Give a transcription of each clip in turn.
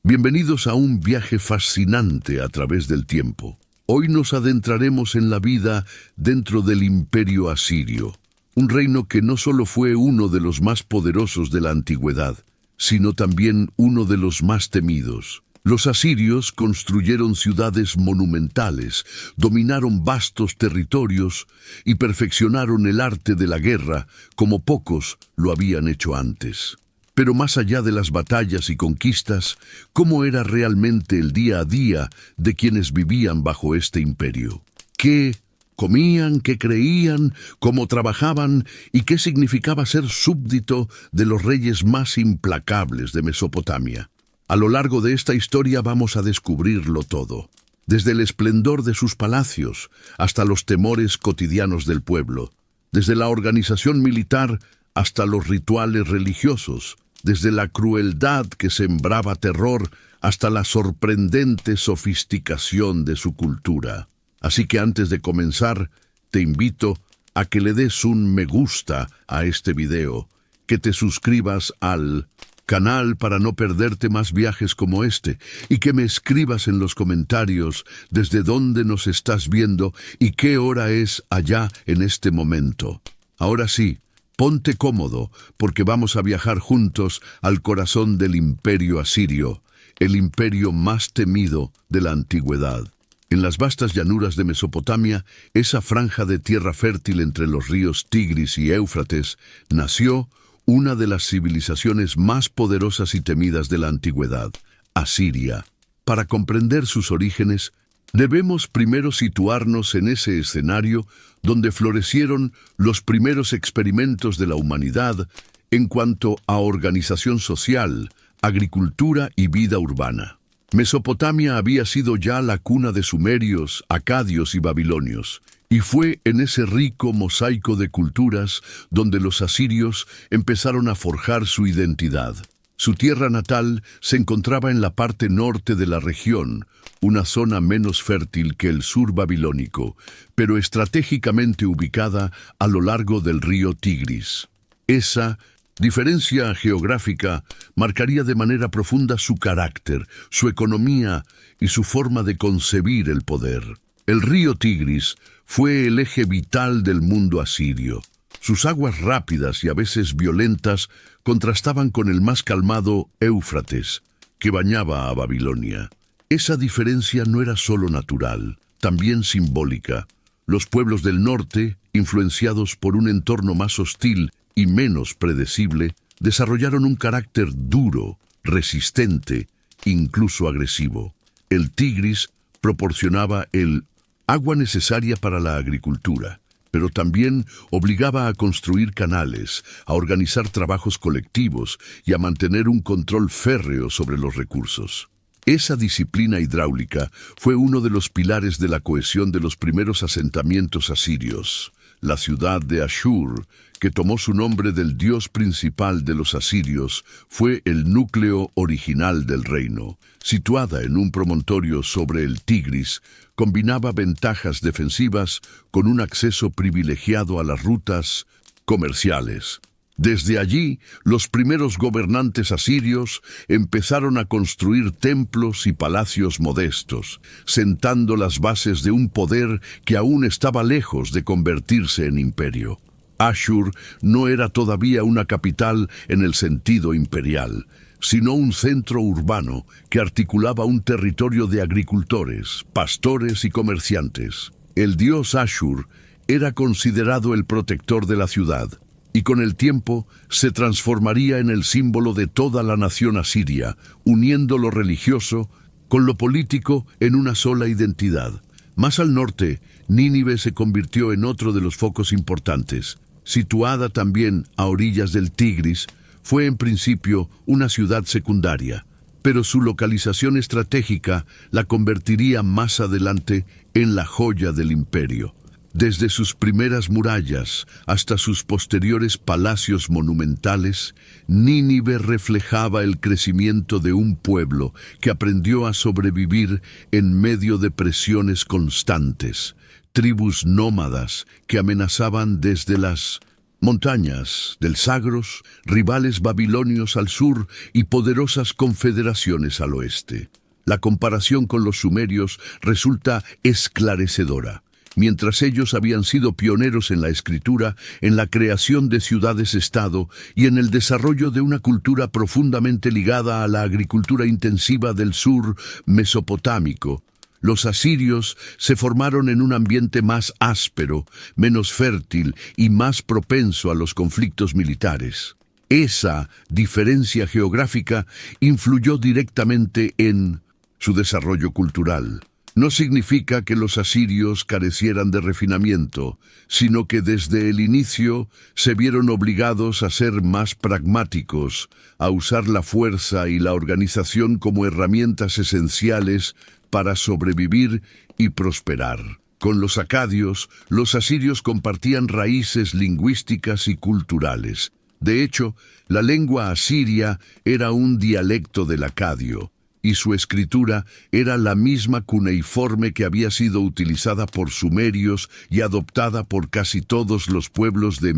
Bienvenidos a un viaje fascinante a través del tiempo. Hoy nos adentraremos en la vida dentro del Imperio Asirio, un reino que no solo fue uno de los más poderosos de la antigüedad, sino también uno de los más temidos. Los asirios construyeron ciudades monumentales, dominaron vastos territorios y perfeccionaron el arte de la guerra como pocos lo habían hecho antes. Pero más allá de las batallas y conquistas, ¿cómo era realmente el día a día de quienes vivían bajo este imperio? ¿Qué comían, qué creían, cómo trabajaban y qué significaba ser súbdito de los reyes más implacables de Mesopotamia? A lo largo de esta historia vamos a descubrirlo todo, desde el esplendor de sus palacios hasta los temores cotidianos del pueblo, desde la organización militar hasta los rituales religiosos, desde la crueldad que sembraba terror hasta la sorprendente sofisticación de su cultura. Así que antes de comenzar, te invito a que le des un me gusta a este video, que te suscribas al canal para no perderte más viajes como este, y que me escribas en los comentarios desde dónde nos estás viendo y qué hora es allá en este momento. Ahora sí, ponte cómodo, porque vamos a viajar juntos al corazón del Imperio Asirio, el imperio más temido de la antigüedad. En las vastas llanuras de Mesopotamia, esa franja de tierra fértil entre los ríos Tigris y Éufrates, nació una de las civilizaciones más poderosas y temidas de la antigüedad, Asiria. Para comprender sus orígenes, debemos primero situarnos en ese escenario donde florecieron los primeros experimentos de la humanidad en cuanto a organización social, agricultura y vida urbana. Mesopotamia había sido ya la cuna de sumerios, acadios y babilonios, y fue en ese rico mosaico de culturas donde los asirios empezaron a forjar su identidad. Su tierra natal se encontraba en la parte norte de la región, una zona menos fértil que el sur babilónico, pero estratégicamente ubicada a lo largo del río Tigris. Esa diferencia geográfica marcaría de manera profunda su carácter, su economía y su forma de concebir el poder. El río Tigris fue el eje vital del mundo asirio. Sus aguas rápidas y a veces violentas contrastaban con el más calmado Éufrates, que bañaba a Babilonia. Esa diferencia no era solo natural, también simbólica. Los pueblos del norte, influenciados por un entorno más hostil y menos predecible, desarrollaron un carácter duro, resistente, incluso agresivo. El Tigris proporcionaba el agua necesaria para la agricultura, pero también obligaba a construir canales, a organizar trabajos colectivos y a mantener un control férreo sobre los recursos. Esa disciplina hidráulica fue uno de los pilares de la cohesión de los primeros asentamientos asirios. La ciudad de Ashur, que tomó su nombre del dios principal de los asirios, fue el núcleo original del reino. Situada en un promontorio sobre el Tigris, combinaba ventajas defensivas con un acceso privilegiado a las rutas comerciales. Desde allí, los primeros gobernantes asirios empezaron a construir templos y palacios modestos, sentando las bases de un poder que aún estaba lejos de convertirse en imperio. Ashur no era todavía una capital en el sentido imperial, sino un centro urbano que articulaba un territorio de agricultores, pastores y comerciantes. El dios Ashur era considerado el protector de la ciudad, y con el tiempo se transformaría en el símbolo de toda la nación asiria, uniendo lo religioso con lo político en una sola identidad. Más al norte, Nínive se convirtió en otro de los focos importantes. Situada también a orillas del Tigris, fue en principio una ciudad secundaria, pero su localización estratégica la convertiría más adelante en la joya del imperio. Desde sus primeras murallas hasta sus posteriores palacios monumentales, Nínive reflejaba el crecimiento de un pueblo que aprendió a sobrevivir en medio de presiones constantes, tribus nómadas que amenazaban desde las Montañas del Zagros, rivales babilonios al sur y poderosas confederaciones al oeste. La comparación con los sumerios resulta esclarecedora. Mientras ellos habían sido pioneros en la escritura, en la creación de ciudades-estado y en el desarrollo de una cultura profundamente ligada a la agricultura intensiva del sur mesopotámico, los asirios se formaron en un ambiente más áspero, menos fértil y más propenso a los conflictos militares. Esa diferencia geográfica influyó directamente en su desarrollo cultural. No significa que los asirios carecieran de refinamiento, sino que desde el inicio se vieron obligados a ser más pragmáticos, a usar la fuerza y la organización como herramientas esenciales para sobrevivir y prosperar. Con los acadios, los asirios compartían raíces lingüísticas y culturales. De hecho, la lengua asiria era un dialecto del acadio, y su escritura era la misma cuneiforme que había sido utilizada por sumerios y adoptada por casi todos los pueblos de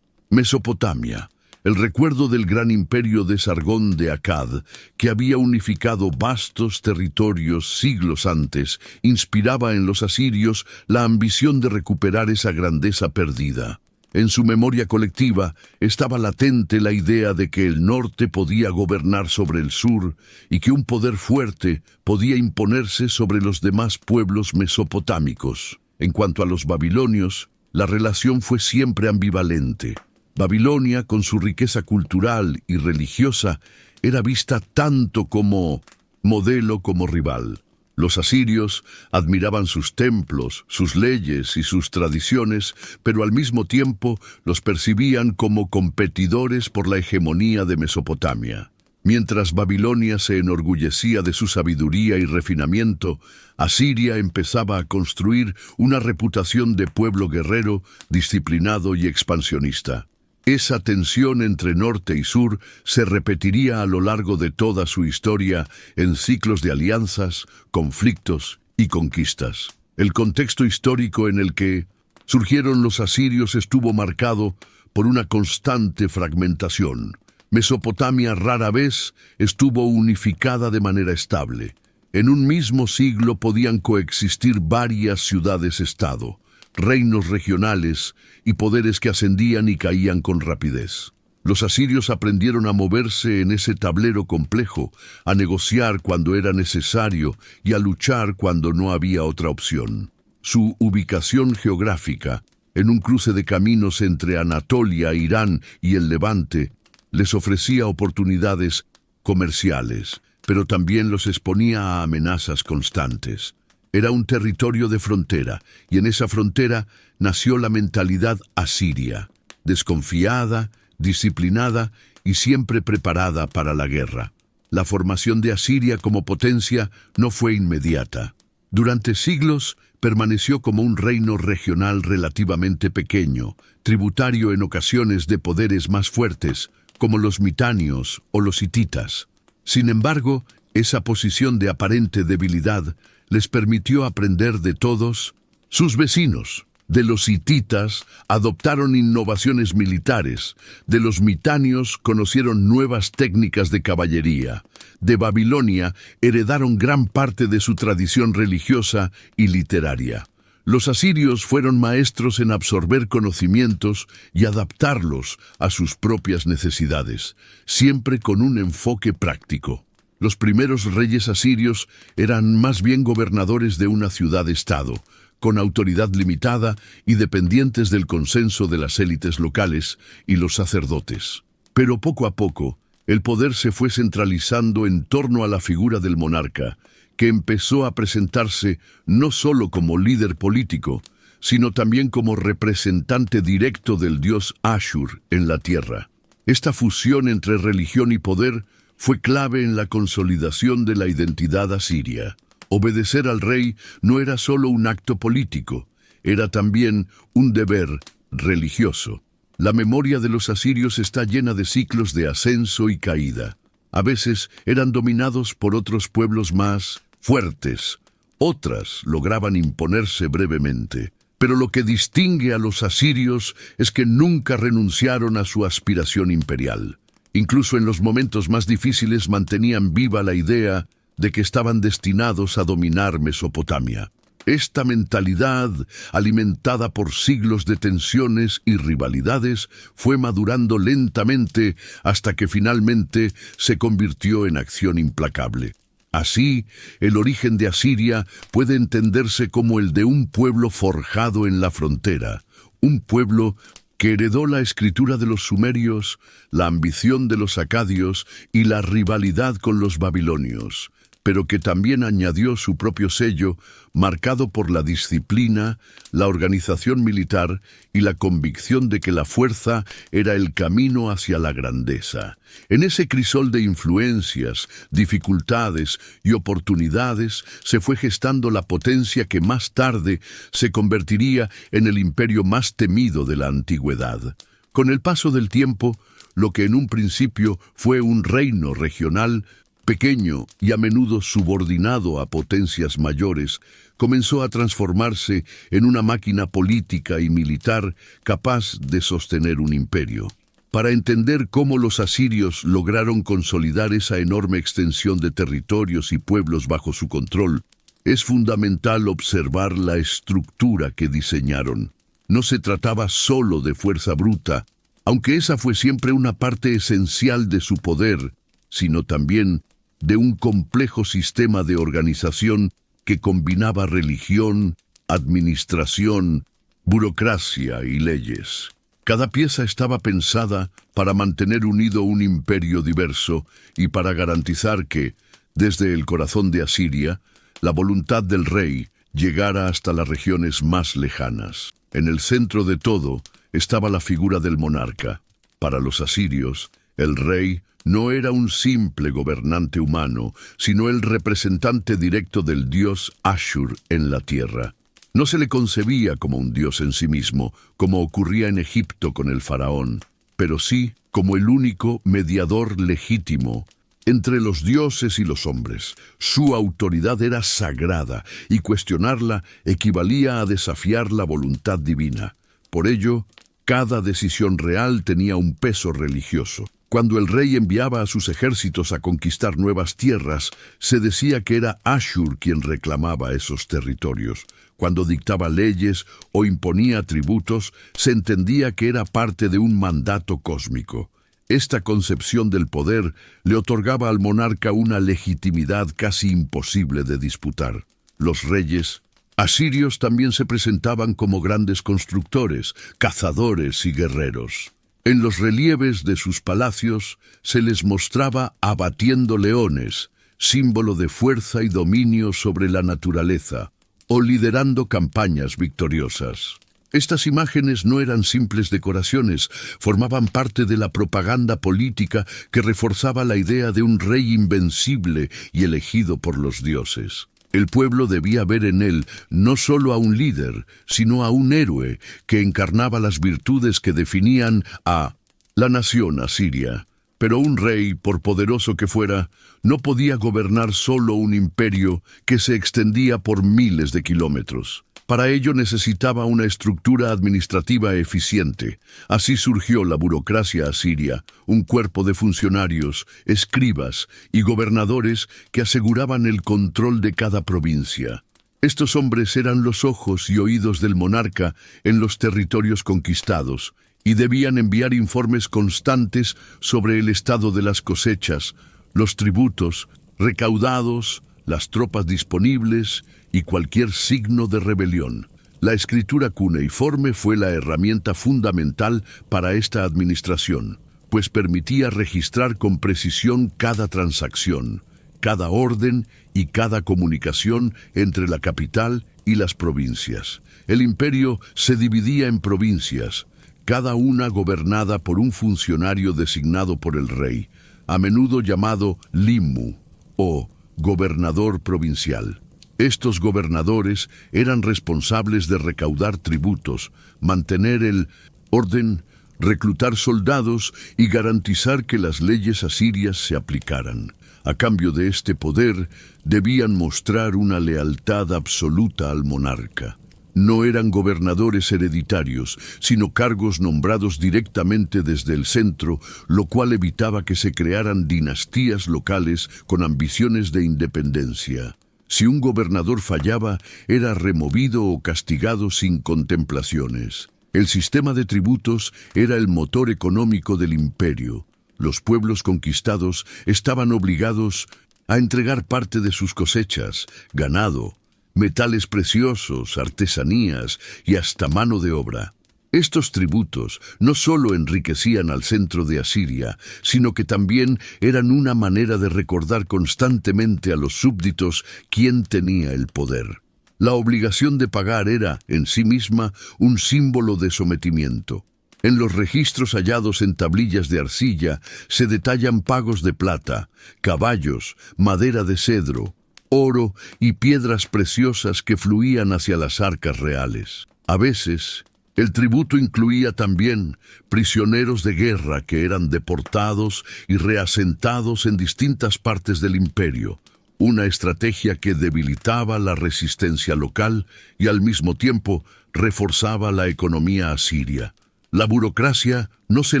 Mesopotamia. El recuerdo del gran imperio de Sargón de Akkad, que había unificado vastos territorios siglos antes, inspiraba en los asirios la ambición de recuperar esa grandeza perdida. En su memoria colectiva estaba latente la idea de que el norte podía gobernar sobre el sur y que un poder fuerte podía imponerse sobre los demás pueblos mesopotámicos. En cuanto a los babilonios, la relación fue siempre ambivalente. Babilonia, con su riqueza cultural y religiosa, era vista tanto como modelo como rival. Los asirios admiraban sus templos, sus leyes y sus tradiciones, pero al mismo tiempo los percibían como competidores por la hegemonía de Mesopotamia. Mientras Babilonia se enorgullecía de su sabiduría y refinamiento, Asiria empezaba a construir una reputación de pueblo guerrero, disciplinado y expansionista. Esa tensión entre norte y sur se repetiría a lo largo de toda su historia en ciclos de alianzas, conflictos y conquistas. El contexto histórico en el que surgieron los asirios estuvo marcado por una constante fragmentación. Mesopotamia rara vez estuvo unificada de manera estable. En un mismo siglo podían coexistir varias ciudades-estado, reinos regionales y poderes que ascendían y caían con rapidez. Los asirios aprendieron a moverse en ese tablero complejo, a negociar cuando era necesario y a luchar cuando no había otra opción. Su ubicación geográfica, en un cruce de caminos entre Anatolia, Irán y el Levante, les ofrecía oportunidades comerciales, pero también los exponía a amenazas constantes. Era un territorio de frontera, y en esa frontera nació la mentalidad asiria, desconfiada, disciplinada y siempre preparada para la guerra. La formación de Asiria como potencia no fue inmediata. Durante siglos permaneció como un reino regional relativamente pequeño, tributario en ocasiones de poderes más fuertes, como los mitanios o los hititas. Sin embargo, esa posición de aparente debilidad les permitió aprender de todos sus vecinos. De los hititas adoptaron innovaciones militares, de los mitanios conocieron nuevas técnicas de caballería, de Babilonia heredaron gran parte de su tradición religiosa y literaria. Los asirios fueron maestros en absorber conocimientos y adaptarlos a sus propias necesidades, siempre con un enfoque práctico. Los primeros reyes asirios eran más bien gobernadores de una ciudad-estado, con autoridad limitada y dependientes del consenso de las élites locales y los sacerdotes. Pero poco a poco, el poder se fue centralizando en torno a la figura del monarca, que empezó a presentarse no solo como líder político, sino también como representante directo del dios Ashur en la tierra. Esta fusión entre religión y poder fue clave en la consolidación de la identidad asiria. Obedecer al rey no era solo un acto político, era también un deber religioso. La memoria de los asirios está llena de ciclos de ascenso y caída. A veces eran dominados por otros pueblos más fuertes, otras lograban imponerse brevemente. Pero lo que distingue a los asirios es que nunca renunciaron a su aspiración imperial. Incluso en los momentos más difíciles mantenían viva la idea de que estaban destinados a dominar Mesopotamia. Esta mentalidad, alimentada por siglos de tensiones y rivalidades, fue madurando lentamente hasta que finalmente se convirtió en acción implacable. Así, el origen de Asiria puede entenderse como el de un pueblo forjado en la frontera, un pueblo que heredó la escritura de los sumerios, la ambición de los acadios y la rivalidad con los babilonios, pero que también añadió su propio sello, marcado por la disciplina, la organización militar y la convicción de que la fuerza era el camino hacia la grandeza. En ese crisol de influencias, dificultades y oportunidades se fue gestando la potencia que más tarde se convertiría en el imperio más temido de la antigüedad. Con el paso del tiempo, lo que en un principio fue un reino regional, pequeño y a menudo subordinado a potencias mayores, comenzó a transformarse en una máquina política y militar capaz de sostener un imperio. Para entender cómo los asirios lograron consolidar esa enorme extensión de territorios y pueblos bajo su control, es fundamental observar la estructura que diseñaron. No se trataba solo de fuerza bruta, aunque esa fue siempre una parte esencial de su poder, sino también de un complejo sistema de organización que combinaba religión, administración, burocracia y leyes. Cada pieza estaba pensada para mantener unido un imperio diverso y para garantizar que, desde el corazón de Asiria, la voluntad del rey llegara hasta las regiones más lejanas. En el centro de todo estaba la figura del monarca. Para los asirios, el rey no era un simple gobernante humano, sino el representante directo del dios Ashur en la tierra. No se le concebía como un dios en sí mismo, como ocurría en Egipto con el faraón, pero sí como el único mediador legítimo entre los dioses y los hombres. Su autoridad era sagrada y cuestionarla equivalía a desafiar la voluntad divina. Por ello, cada decisión real tenía un peso religioso. Cuando el rey enviaba a sus ejércitos a conquistar nuevas tierras, se decía que era Ashur quien reclamaba esos territorios. Cuando dictaba leyes o imponía tributos, se entendía que era parte de un mandato cósmico. Esta concepción del poder le otorgaba al monarca una legitimidad casi imposible de disputar. Los reyes asirios también se presentaban como grandes constructores, cazadores y guerreros. En los relieves de sus palacios se les mostraba abatiendo leones, símbolo de fuerza y dominio sobre la naturaleza, o liderando campañas victoriosas. Estas imágenes no eran simples decoraciones, formaban parte de la propaganda política que reforzaba la idea de un rey invencible y elegido por los dioses. El pueblo debía ver en él no solo a un líder, sino a un héroe que encarnaba las virtudes que definían a la nación asiria. Pero un rey, por poderoso que fuera, no podía gobernar solo un imperio que se extendía por miles de kilómetros. Para ello necesitaba una estructura administrativa eficiente. Así surgió la burocracia asiria, un cuerpo de funcionarios, escribas y gobernadores que aseguraban el control de cada provincia. Estos hombres eran los ojos y oídos del monarca en los territorios conquistados y debían enviar informes constantes sobre el estado de las cosechas, los tributos recaudados, las tropas disponibles y cualquier signo de rebelión. La escritura cuneiforme fue la herramienta fundamental para esta administración, pues permitía registrar con precisión cada transacción, cada orden y cada comunicación entre la capital y las provincias. El imperio se dividía en provincias, cada una gobernada por un funcionario designado por el rey, a menudo llamado limu o gobernador provincial. Estos gobernadores eran responsables de recaudar tributos, mantener el orden, reclutar soldados y garantizar que las leyes asirias se aplicaran. A cambio de este poder, debían mostrar una lealtad absoluta al monarca. No eran gobernadores hereditarios, sino cargos nombrados directamente desde el centro, lo cual evitaba que se crearan dinastías locales con ambiciones de independencia. Si un gobernador fallaba, era removido o castigado sin contemplaciones. El sistema de tributos era el motor económico del imperio. Los pueblos conquistados estaban obligados a entregar parte de sus cosechas, ganado, metales preciosos, artesanías y hasta mano de obra. Estos tributos no solo enriquecían al centro de Asiria, sino que también eran una manera de recordar constantemente a los súbditos quién tenía el poder. La obligación de pagar era, en sí misma, un símbolo de sometimiento. En los registros hallados en tablillas de arcilla se detallan pagos de plata, caballos, madera de cedro, oro y piedras preciosas que fluían hacia las arcas reales. A veces, el tributo incluía también prisioneros de guerra que eran deportados y reasentados en distintas partes del imperio, una estrategia que debilitaba la resistencia local y al mismo tiempo reforzaba la economía asiria. La burocracia no se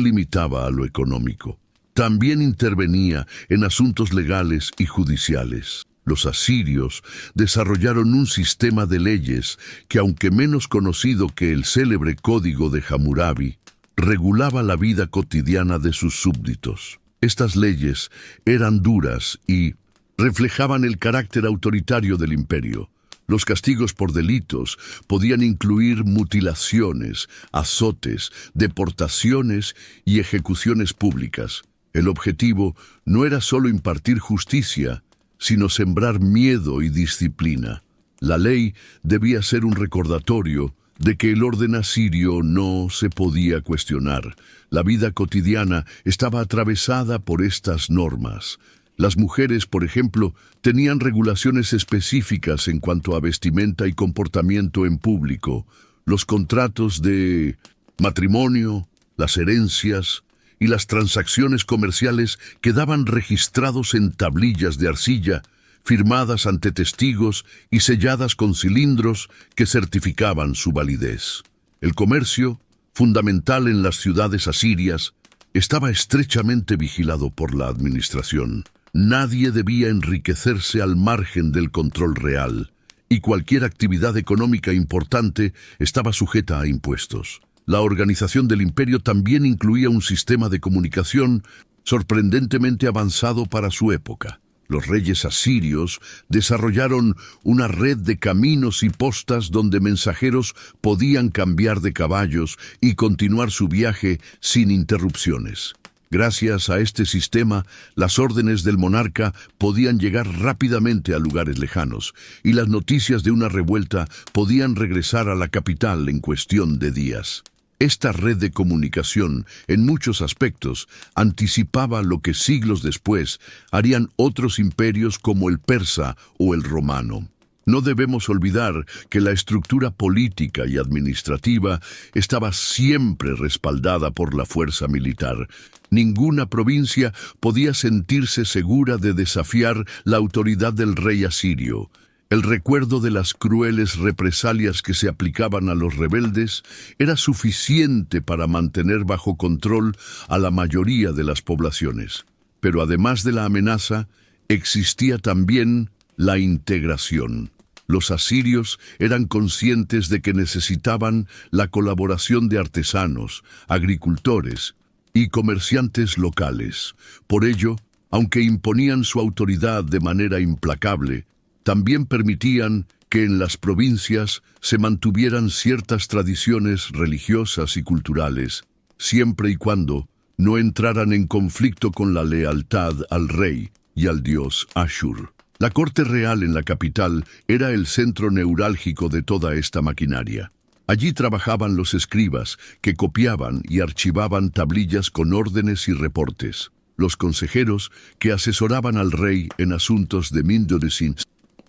limitaba a lo económico, también intervenía en asuntos legales y judiciales. Los asirios desarrollaron un sistema de leyes que, aunque menos conocido que el célebre Código de Hammurabi, regulaba la vida cotidiana de sus súbditos. Estas leyes eran duras y reflejaban el carácter autoritario del imperio. Los castigos por delitos podían incluir mutilaciones, azotes, deportaciones y ejecuciones públicas. El objetivo no era solo impartir justicia, sino sembrar miedo y disciplina. La ley debía ser un recordatorio de que el orden asirio no se podía cuestionar. La vida cotidiana estaba atravesada por estas normas. Las mujeres, por ejemplo, tenían regulaciones específicas en cuanto a vestimenta y comportamiento en público. Los contratos de matrimonio, las herencias y las transacciones comerciales quedaban registrados en tablillas de arcilla, firmadas ante testigos y selladas con cilindros que certificaban su validez. El comercio, fundamental en las ciudades asirias, estaba estrechamente vigilado por la administración. Nadie debía enriquecerse al margen del control real, y cualquier actividad económica importante estaba sujeta a impuestos. La organización del imperio también incluía un sistema de comunicación sorprendentemente avanzado para su época. Los reyes asirios desarrollaron una red de caminos y postas donde mensajeros podían cambiar de caballos y continuar su viaje sin interrupciones. Gracias a este sistema, las órdenes del monarca podían llegar rápidamente a lugares lejanos, y las noticias de una revuelta podían regresar a la capital en cuestión de días. Esta red de comunicación, en muchos aspectos, anticipaba lo que siglos después harían otros imperios como el persa o el romano. No debemos olvidar que la estructura política y administrativa estaba siempre respaldada por la fuerza militar. Ninguna provincia podía sentirse segura de desafiar la autoridad del rey asirio. El recuerdo de las crueles represalias que se aplicaban a los rebeldes era suficiente para mantener bajo control a la mayoría de las poblaciones. Pero además de la amenaza, existía también la integración. Los asirios eran conscientes de que necesitaban la colaboración de artesanos, agricultores y comerciantes locales. Por ello, aunque imponían su autoridad de manera implacable, también permitían que en las provincias se mantuvieran ciertas tradiciones religiosas y culturales, siempre y cuando no entraran en conflicto con la lealtad al rey y al dios Ashur. La corte real en la capital era el centro neurálgico de toda esta maquinaria. Allí trabajaban los escribas, que copiaban y archivaban tablillas con órdenes y reportes. Los consejeros, que asesoraban al rey en asuntos de Mindoresin,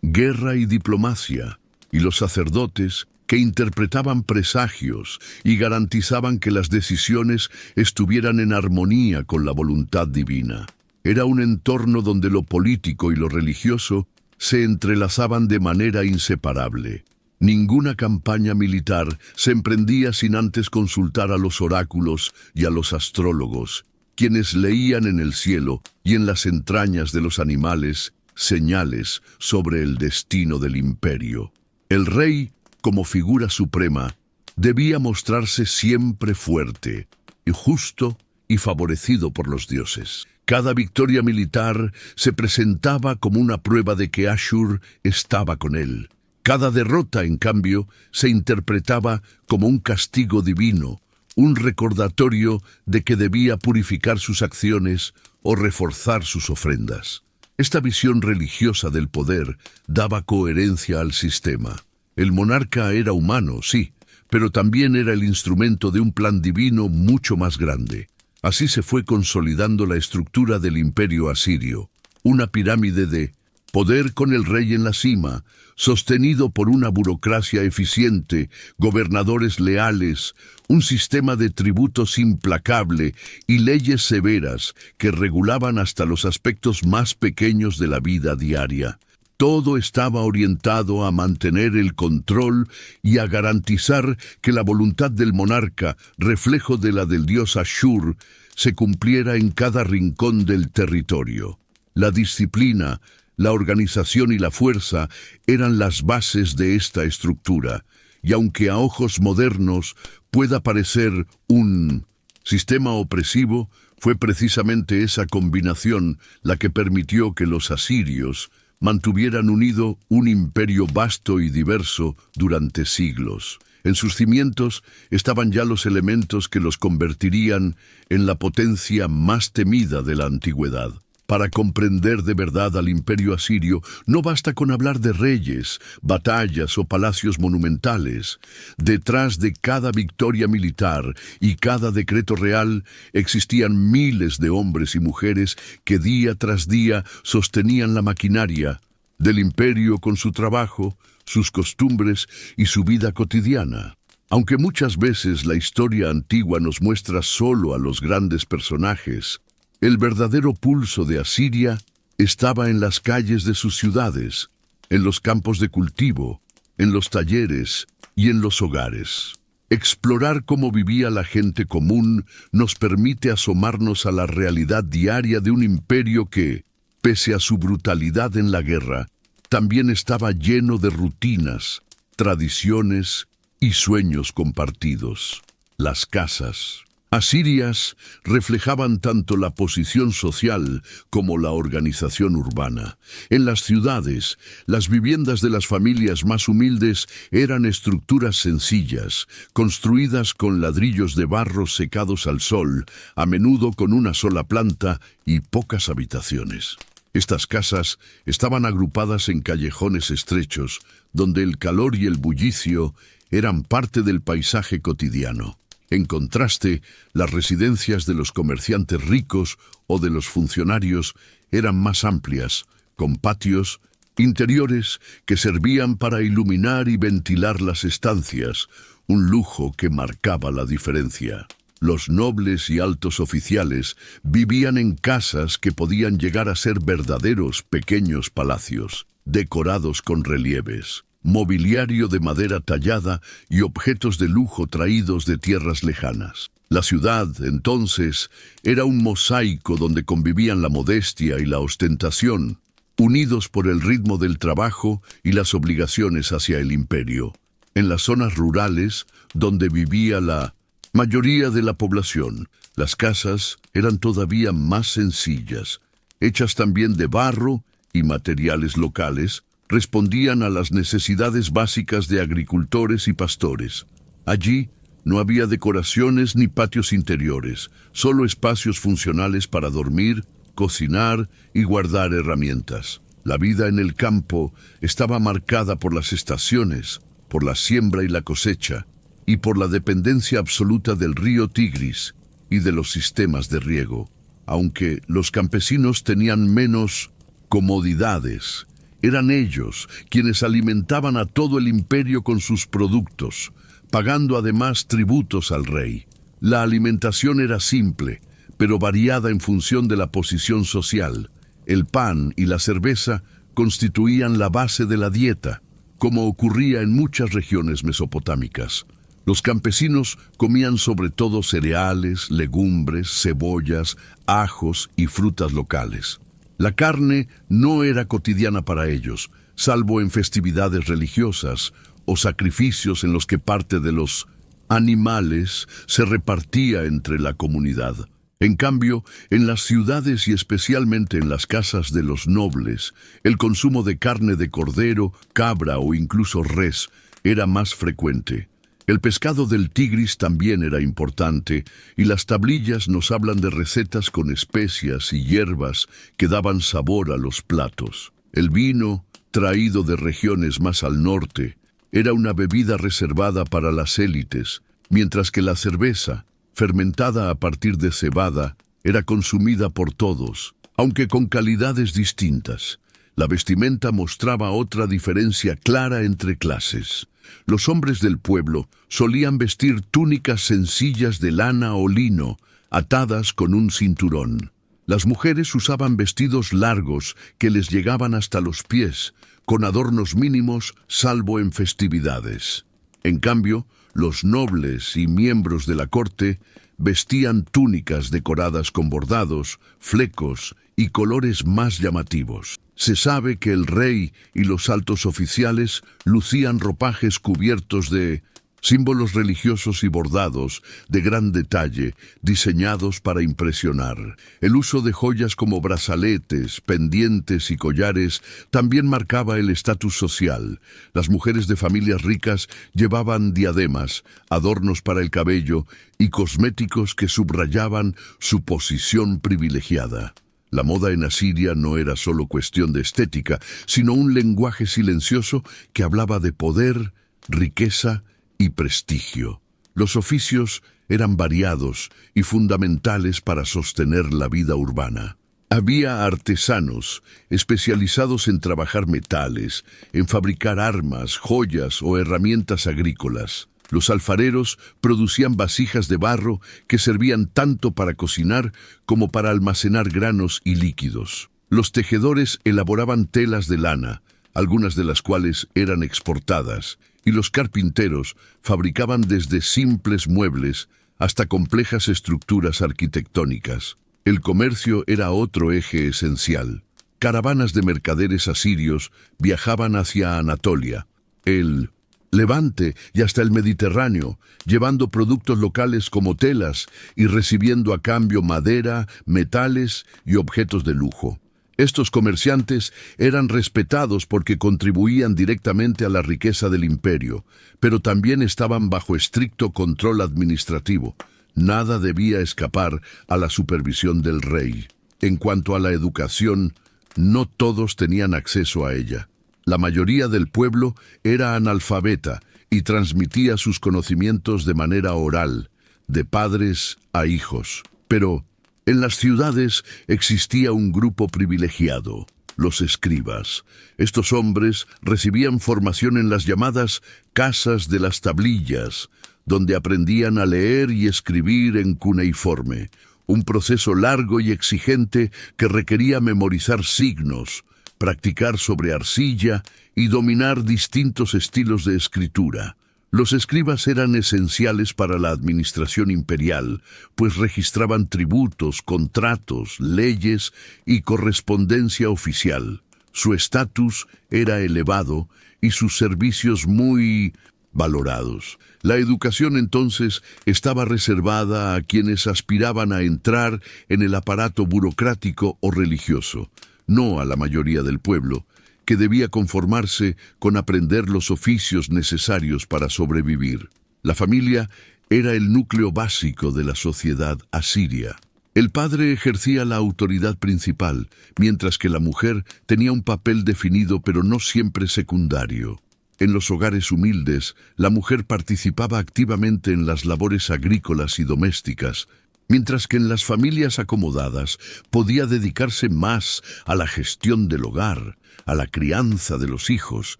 guerra y diplomacia, y los sacerdotes, que interpretaban presagios y garantizaban que las decisiones estuvieran en armonía con la voluntad divina. Era un entorno donde lo político y lo religioso se entrelazaban de manera inseparable. Ninguna campaña militar se emprendía sin antes consultar a los oráculos y a los astrólogos, quienes leían en el cielo y en las entrañas de los animales señales sobre el destino del imperio. El rey, como figura suprema, debía mostrarse siempre fuerte, y justo y favorecido por los dioses. Cada victoria militar se presentaba como una prueba de que Ashur estaba con él. Cada derrota, en cambio, se interpretaba como un castigo divino, un recordatorio de que debía purificar sus acciones o reforzar sus ofrendas. Esta visión religiosa del poder daba coherencia al sistema. El monarca era humano, sí, pero también era el instrumento de un plan divino mucho más grande. Así se fue consolidando la estructura del imperio asirio, una pirámide de poder con el rey en la cima, sostenido por una burocracia eficiente, gobernadores leales, un sistema de tributos implacable y leyes severas que regulaban hasta los aspectos más pequeños de la vida diaria. Todo estaba orientado a mantener el control y a garantizar que la voluntad del monarca, reflejo de la del dios Ashur, se cumpliera en cada rincón del territorio. La disciplina, la organización y la fuerza eran las bases de esta estructura, y aunque a ojos modernos pueda parecer un sistema opresivo, fue precisamente esa combinación la que permitió que los asirios mantuvieran unido un imperio vasto y diverso durante siglos. En sus cimientos estaban ya los elementos que los convertirían en la potencia más temida de la antigüedad. Para comprender de verdad al imperio asirio, no basta con hablar de reyes, batallas o palacios monumentales. Detrás de cada victoria militar y cada decreto real existían miles de hombres y mujeres que día tras día sostenían la maquinaria del imperio con su trabajo, sus costumbres y su vida cotidiana. Aunque muchas veces la historia antigua nos muestra solo a los grandes personajes, el verdadero pulso de Asiria estaba en las calles de sus ciudades, en los campos de cultivo, en los talleres y en los hogares. Explorar cómo vivía la gente común nos permite asomarnos a la realidad diaria de un imperio que, pese a su brutalidad en la guerra, también estaba lleno de rutinas, tradiciones y sueños compartidos. Las casas asirias reflejaban tanto la posición social como la organización urbana. En las ciudades, las viviendas de las familias más humildes eran estructuras sencillas, construidas con ladrillos de barro secados al sol, a menudo con una sola planta y pocas habitaciones. Estas casas estaban agrupadas en callejones estrechos, donde el calor y el bullicio eran parte del paisaje cotidiano. En contraste, las residencias de los comerciantes ricos o de los funcionarios eran más amplias, con patios interiores que servían para iluminar y ventilar las estancias, un lujo que marcaba la diferencia. Los nobles y altos oficiales vivían en casas que podían llegar a ser verdaderos pequeños palacios, decorados con relieves, mobiliario de madera tallada y objetos de lujo traídos de tierras lejanas. La ciudad, entonces, era un mosaico donde convivían la modestia y la ostentación, unidos por el ritmo del trabajo y las obligaciones hacia el imperio. En las zonas rurales, donde vivía la mayoría de la población, las casas eran todavía más sencillas, hechas también de barro y materiales locales, respondían a las necesidades básicas de agricultores y pastores. Allí no había decoraciones ni patios interiores, solo espacios funcionales para dormir, cocinar y guardar herramientas. La vida en el campo estaba marcada por las estaciones, por la siembra y la cosecha, y por la dependencia absoluta del río Tigris y de los sistemas de riego. Aunque los campesinos tenían menos comodidades, eran ellos quienes alimentaban a todo el imperio con sus productos, pagando además tributos al rey. La alimentación era simple, pero variada en función de la posición social. El pan y la cerveza constituían la base de la dieta, como ocurría en muchas regiones mesopotámicas. Los campesinos comían sobre todo cereales, legumbres, cebollas, ajos y frutas locales. La carne no era cotidiana para ellos, salvo en festividades religiosas o sacrificios en los que parte de los animales se repartía entre la comunidad. En cambio, en las ciudades y especialmente en las casas de los nobles, el consumo de carne de cordero, cabra o incluso res era más frecuente. El pescado del Tigris también era importante, y las tablillas nos hablan de recetas con especias y hierbas que daban sabor a los platos. El vino, traído de regiones más al norte, era una bebida reservada para las élites, mientras que la cerveza, fermentada a partir de cebada, era consumida por todos, aunque con calidades distintas. La vestimenta mostraba otra diferencia clara entre clases. Los hombres del pueblo solían vestir túnicas sencillas de lana o lino, atadas con un cinturón. Las mujeres usaban vestidos largos que les llegaban hasta los pies, con adornos mínimos salvo en festividades. En cambio, los nobles y miembros de la corte vestían túnicas decoradas con bordados, flecos y colores más llamativos. Se sabe que el rey y los altos oficiales lucían ropajes cubiertos de símbolos religiosos y bordados de gran detalle, diseñados para impresionar. El uso de joyas como brazaletes, pendientes y collares también marcaba el estatus social. Las mujeres de familias ricas llevaban diademas, adornos para el cabello y cosméticos que subrayaban su posición privilegiada. La moda en Asiria no era solo cuestión de estética, sino un lenguaje silencioso que hablaba de poder, riqueza y prestigio. Los oficios eran variados y fundamentales para sostener la vida urbana. Había artesanos especializados en trabajar metales, en fabricar armas, joyas o herramientas agrícolas. Los alfareros producían vasijas de barro que servían tanto para cocinar como para almacenar granos y líquidos. Los tejedores elaboraban telas de lana, algunas de las cuales eran exportadas, y los carpinteros fabricaban desde simples muebles hasta complejas estructuras arquitectónicas. El comercio era otro eje esencial. Caravanas de mercaderes asirios viajaban hacia Anatolia, el Levante y hasta el Mediterráneo, llevando productos locales como telas y recibiendo a cambio madera, metales y objetos de lujo. Estos comerciantes eran respetados porque contribuían directamente a la riqueza del imperio, pero también estaban bajo estricto control administrativo. Nada debía escapar a la supervisión del rey. En cuanto a la educación, no todos tenían acceso a ella. La mayoría del pueblo era analfabeta y transmitía sus conocimientos de manera oral, de padres a hijos. Pero en las ciudades existía un grupo privilegiado, los escribas. Estos hombres recibían formación en las llamadas casas de las tablillas, donde aprendían a leer y escribir en cuneiforme, un proceso largo y exigente que requería memorizar signos, practicar sobre arcilla y dominar distintos estilos de escritura. Los escribas eran esenciales para la administración imperial, pues registraban tributos, contratos, leyes y correspondencia oficial. Su estatus era elevado y sus servicios muy valorados. La educación entonces estaba reservada a quienes aspiraban a entrar en el aparato burocrático o religioso, no a la mayoría del pueblo, que debía conformarse con aprender los oficios necesarios para sobrevivir. La familia era el núcleo básico de la sociedad asiria. El padre ejercía la autoridad principal, mientras que la mujer tenía un papel definido pero no siempre secundario. En los hogares humildes, la mujer participaba activamente en las labores agrícolas y domésticas, mientras que en las familias acomodadas podía dedicarse más a la gestión del hogar, a la crianza de los hijos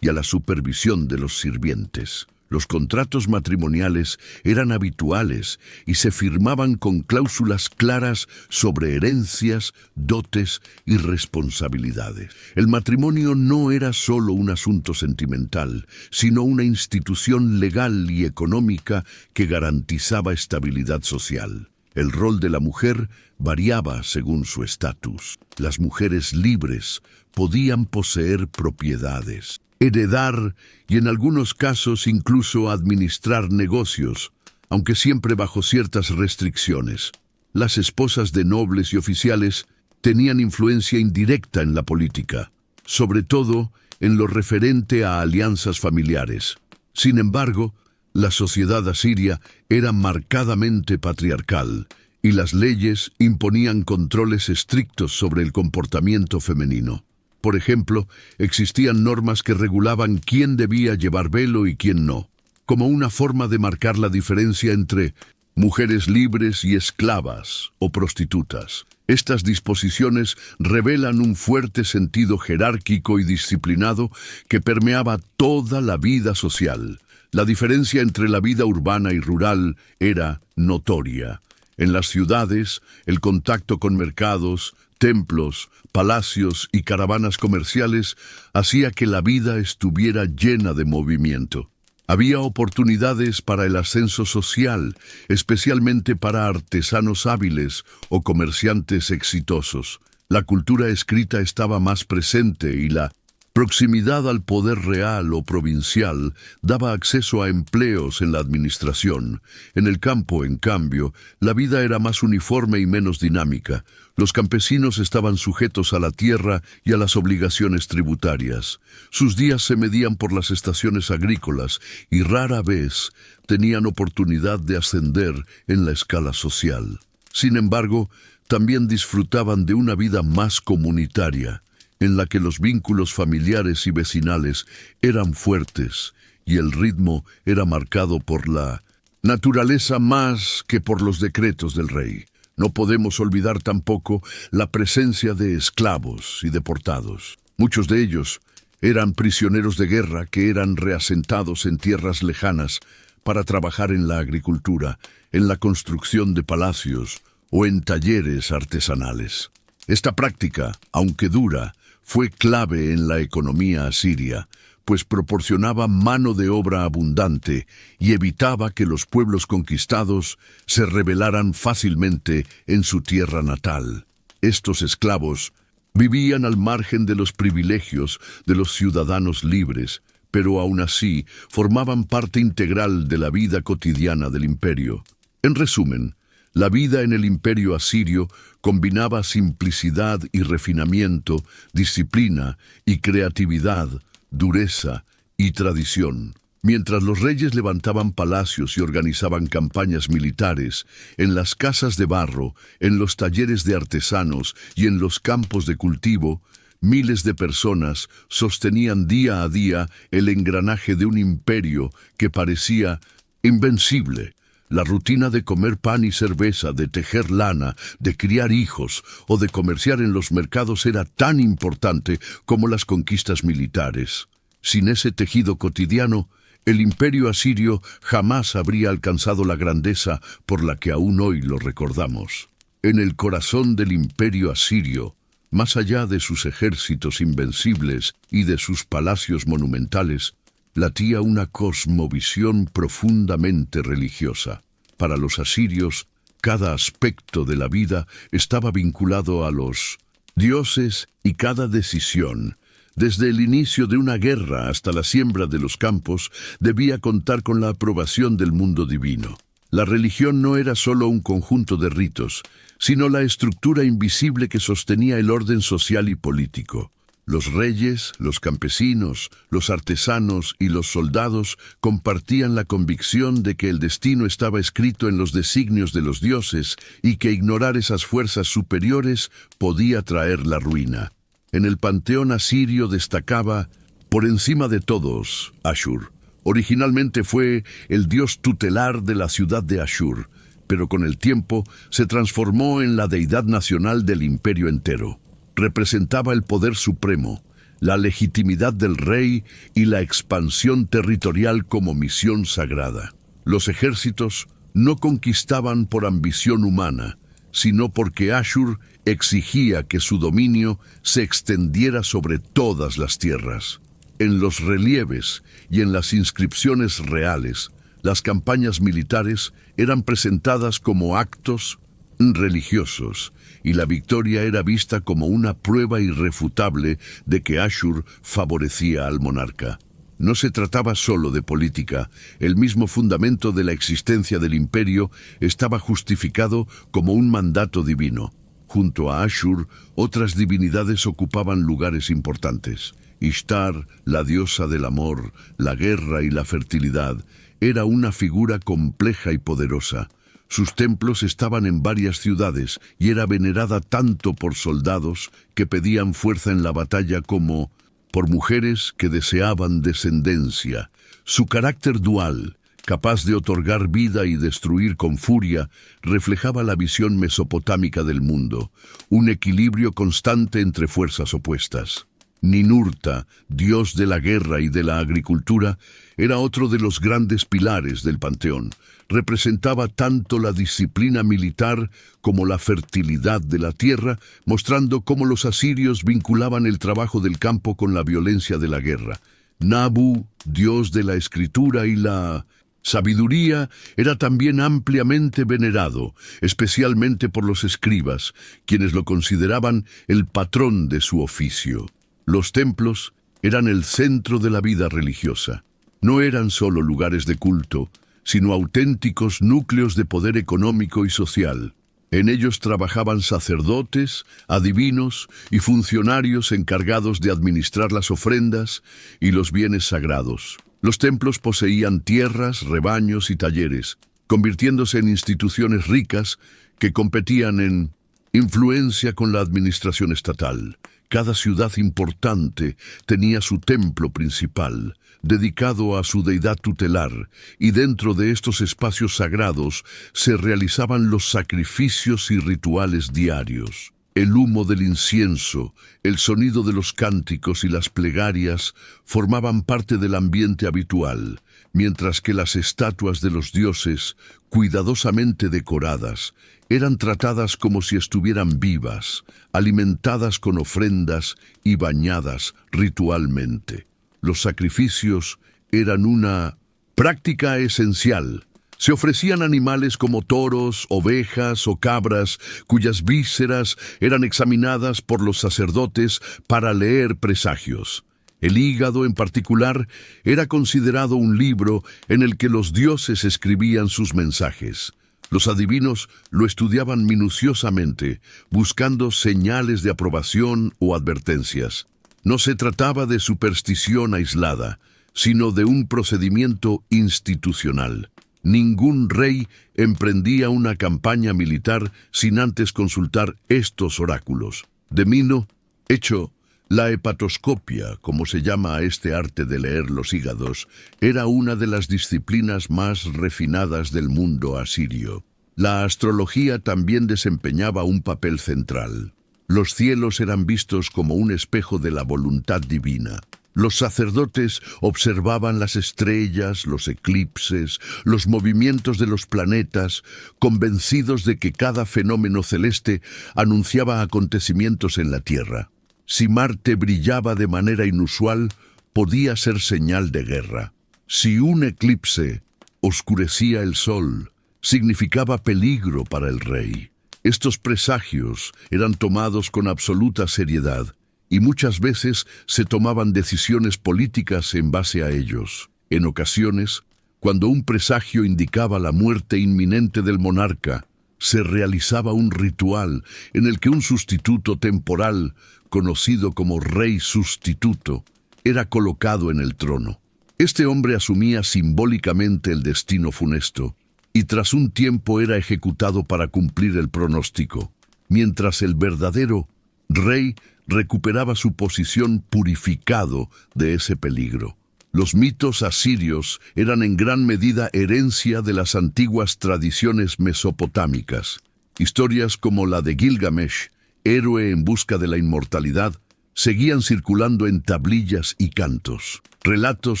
y a la supervisión de los sirvientes. Los contratos matrimoniales eran habituales y se firmaban con cláusulas claras sobre herencias, dotes y responsabilidades. El matrimonio no era solo un asunto sentimental, sino una institución legal y económica que garantizaba estabilidad social. El rol de la mujer variaba según su estatus. Las mujeres libres podían poseer propiedades, heredar y en algunos casos incluso administrar negocios, aunque siempre bajo ciertas restricciones. Las esposas de nobles y oficiales tenían influencia indirecta en la política, sobre todo en lo referente a alianzas familiares. Sin embargo, la sociedad asiria era marcadamente patriarcal y las leyes imponían controles estrictos sobre el comportamiento femenino. Por ejemplo, existían normas que regulaban quién debía llevar velo y quién no, como una forma de marcar la diferencia entre mujeres libres y esclavas o prostitutas. Estas disposiciones revelan un fuerte sentido jerárquico y disciplinado que permeaba toda la vida social. La diferencia entre la vida urbana y rural era notoria. En las ciudades, el contacto con mercados, templos, palacios y caravanas comerciales hacía que la vida estuviera llena de movimiento. Había oportunidades para el ascenso social, especialmente para artesanos hábiles o comerciantes exitosos. La cultura escrita estaba más presente y la proximidad al poder real o provincial daba acceso a empleos en la administración. En el campo, en cambio, la vida era más uniforme y menos dinámica. Los campesinos estaban sujetos a la tierra y a las obligaciones tributarias. Sus días se medían por las estaciones agrícolas y rara vez tenían oportunidad de ascender en la escala social. Sin embargo, también disfrutaban de una vida más comunitaria, en la que los vínculos familiares y vecinales eran fuertes y el ritmo era marcado por la naturaleza más que por los decretos del rey. No podemos olvidar tampoco la presencia de esclavos y deportados. Muchos de ellos eran prisioneros de guerra que eran reasentados en tierras lejanas para trabajar en la agricultura, en la construcción de palacios o en talleres artesanales. Esta práctica, aunque dura, fue clave en la economía asiria, pues proporcionaba mano de obra abundante y evitaba que los pueblos conquistados se rebelaran fácilmente en su tierra natal. Estos esclavos vivían al margen de los privilegios de los ciudadanos libres, pero aún así formaban parte integral de la vida cotidiana del imperio. En resumen, la vida en el imperio asirio combinaba simplicidad y refinamiento, disciplina y creatividad, dureza y tradición. Mientras los reyes levantaban palacios y organizaban campañas militares, en las casas de barro, en los talleres de artesanos y en los campos de cultivo, miles de personas sostenían día a día el engranaje de un imperio que parecía invencible. La rutina de comer pan y cerveza, de tejer lana, de criar hijos o de comerciar en los mercados era tan importante como las conquistas militares. Sin ese tejido cotidiano, el imperio asirio jamás habría alcanzado la grandeza por la que aún hoy lo recordamos. En el corazón del imperio asirio, más allá de sus ejércitos invencibles y de sus palacios monumentales, latía una cosmovisión profundamente religiosa. Para los asirios, cada aspecto de la vida estaba vinculado a los dioses y cada decisión, desde el inicio de una guerra hasta la siembra de los campos, debía contar con la aprobación del mundo divino. La religión no era solo un conjunto de ritos, sino la estructura invisible que sostenía el orden social y político. Los reyes, los campesinos, los artesanos y los soldados compartían la convicción de que el destino estaba escrito en los designios de los dioses y que ignorar esas fuerzas superiores podía traer la ruina. En el panteón asirio destacaba, por encima de todos, Ashur. Originalmente fue el dios tutelar de la ciudad de Ashur, pero con el tiempo se transformó en la deidad nacional del imperio entero. Representaba el poder supremo, la legitimidad del rey y la expansión territorial como misión sagrada. Los ejércitos no conquistaban por ambición humana, sino porque Ashur exigía que su dominio se extendiera sobre todas las tierras. En los relieves y en las inscripciones reales, las campañas militares eran presentadas como actos religiosos, y la victoria era vista como una prueba irrefutable de que Ashur favorecía al monarca. No se trataba solo de política, el mismo fundamento de la existencia del imperio estaba justificado como un mandato divino. Junto a Ashur, otras divinidades ocupaban lugares importantes. Ishtar, la diosa del amor, la guerra y la fertilidad, era una figura compleja y poderosa. Sus templos estaban en varias ciudades y era venerada tanto por soldados que pedían fuerza en la batalla como por mujeres que deseaban descendencia. Su carácter dual, capaz de otorgar vida y destruir con furia, reflejaba la visión mesopotámica del mundo, un equilibrio constante entre fuerzas opuestas. Ninurta, dios de la guerra y de la agricultura, era otro de los grandes pilares del panteón. Representaba tanto la disciplina militar como la fertilidad de la tierra, mostrando cómo los asirios vinculaban el trabajo del campo con la violencia de la guerra. Nabu, dios de la escritura y la sabiduría, era también ampliamente venerado, especialmente por los escribas, quienes lo consideraban el patrón de su oficio. Los templos eran el centro de la vida religiosa. No eran solo lugares de culto, sino auténticos núcleos de poder económico y social. En ellos trabajaban sacerdotes, adivinos y funcionarios encargados de administrar las ofrendas y los bienes sagrados. Los templos poseían tierras, rebaños y talleres, convirtiéndose en instituciones ricas que competían en influencia con la administración estatal. Cada ciudad importante tenía su templo principal, dedicado a su deidad tutelar, y dentro de estos espacios sagrados se realizaban los sacrificios y rituales diarios. El humo del incienso, el sonido de los cánticos y las plegarias formaban parte del ambiente habitual, mientras que las estatuas de los dioses, cuidadosamente decoradas, eran tratadas como si estuvieran vivas, alimentadas con ofrendas y bañadas ritualmente. Los sacrificios eran una práctica esencial. Se ofrecían animales como toros, ovejas o cabras, cuyas vísceras eran examinadas por los sacerdotes para leer presagios. El hígado, en particular, era considerado un libro en el que los dioses escribían sus mensajes. Los adivinos lo estudiaban minuciosamente, buscando señales de aprobación o advertencias. No se trataba de superstición aislada, sino de un procedimiento institucional. Ningún rey emprendía una campaña militar sin antes consultar estos oráculos. De Mino, hecho, la hepatoscopia, como se llama a este arte de leer los hígados, era una de las disciplinas más refinadas del mundo asirio. La astrología también desempeñaba un papel central. Los cielos eran vistos como un espejo de la voluntad divina. Los sacerdotes observaban las estrellas, los eclipses, los movimientos de los planetas, convencidos de que cada fenómeno celeste anunciaba acontecimientos en la Tierra. Si Marte brillaba de manera inusual, podía ser señal de guerra. Si un eclipse oscurecía el sol, significaba peligro para el rey. Estos presagios eran tomados con absoluta seriedad, y muchas veces se tomaban decisiones políticas en base a ellos. En ocasiones, cuando un presagio indicaba la muerte inminente del monarca, se realizaba un ritual en el que un sustituto temporal, conocido como rey sustituto, era colocado en el trono. Este hombre asumía simbólicamente el destino funesto, y tras un tiempo era ejecutado para cumplir el pronóstico, mientras el verdadero rey recuperaba su posición purificado de ese peligro. Los mitos asirios eran en gran medida herencia de las antiguas tradiciones mesopotámicas. Historias como la de Gilgamesh, héroe en busca de la inmortalidad, seguían circulando en tablillas y cantos. Relatos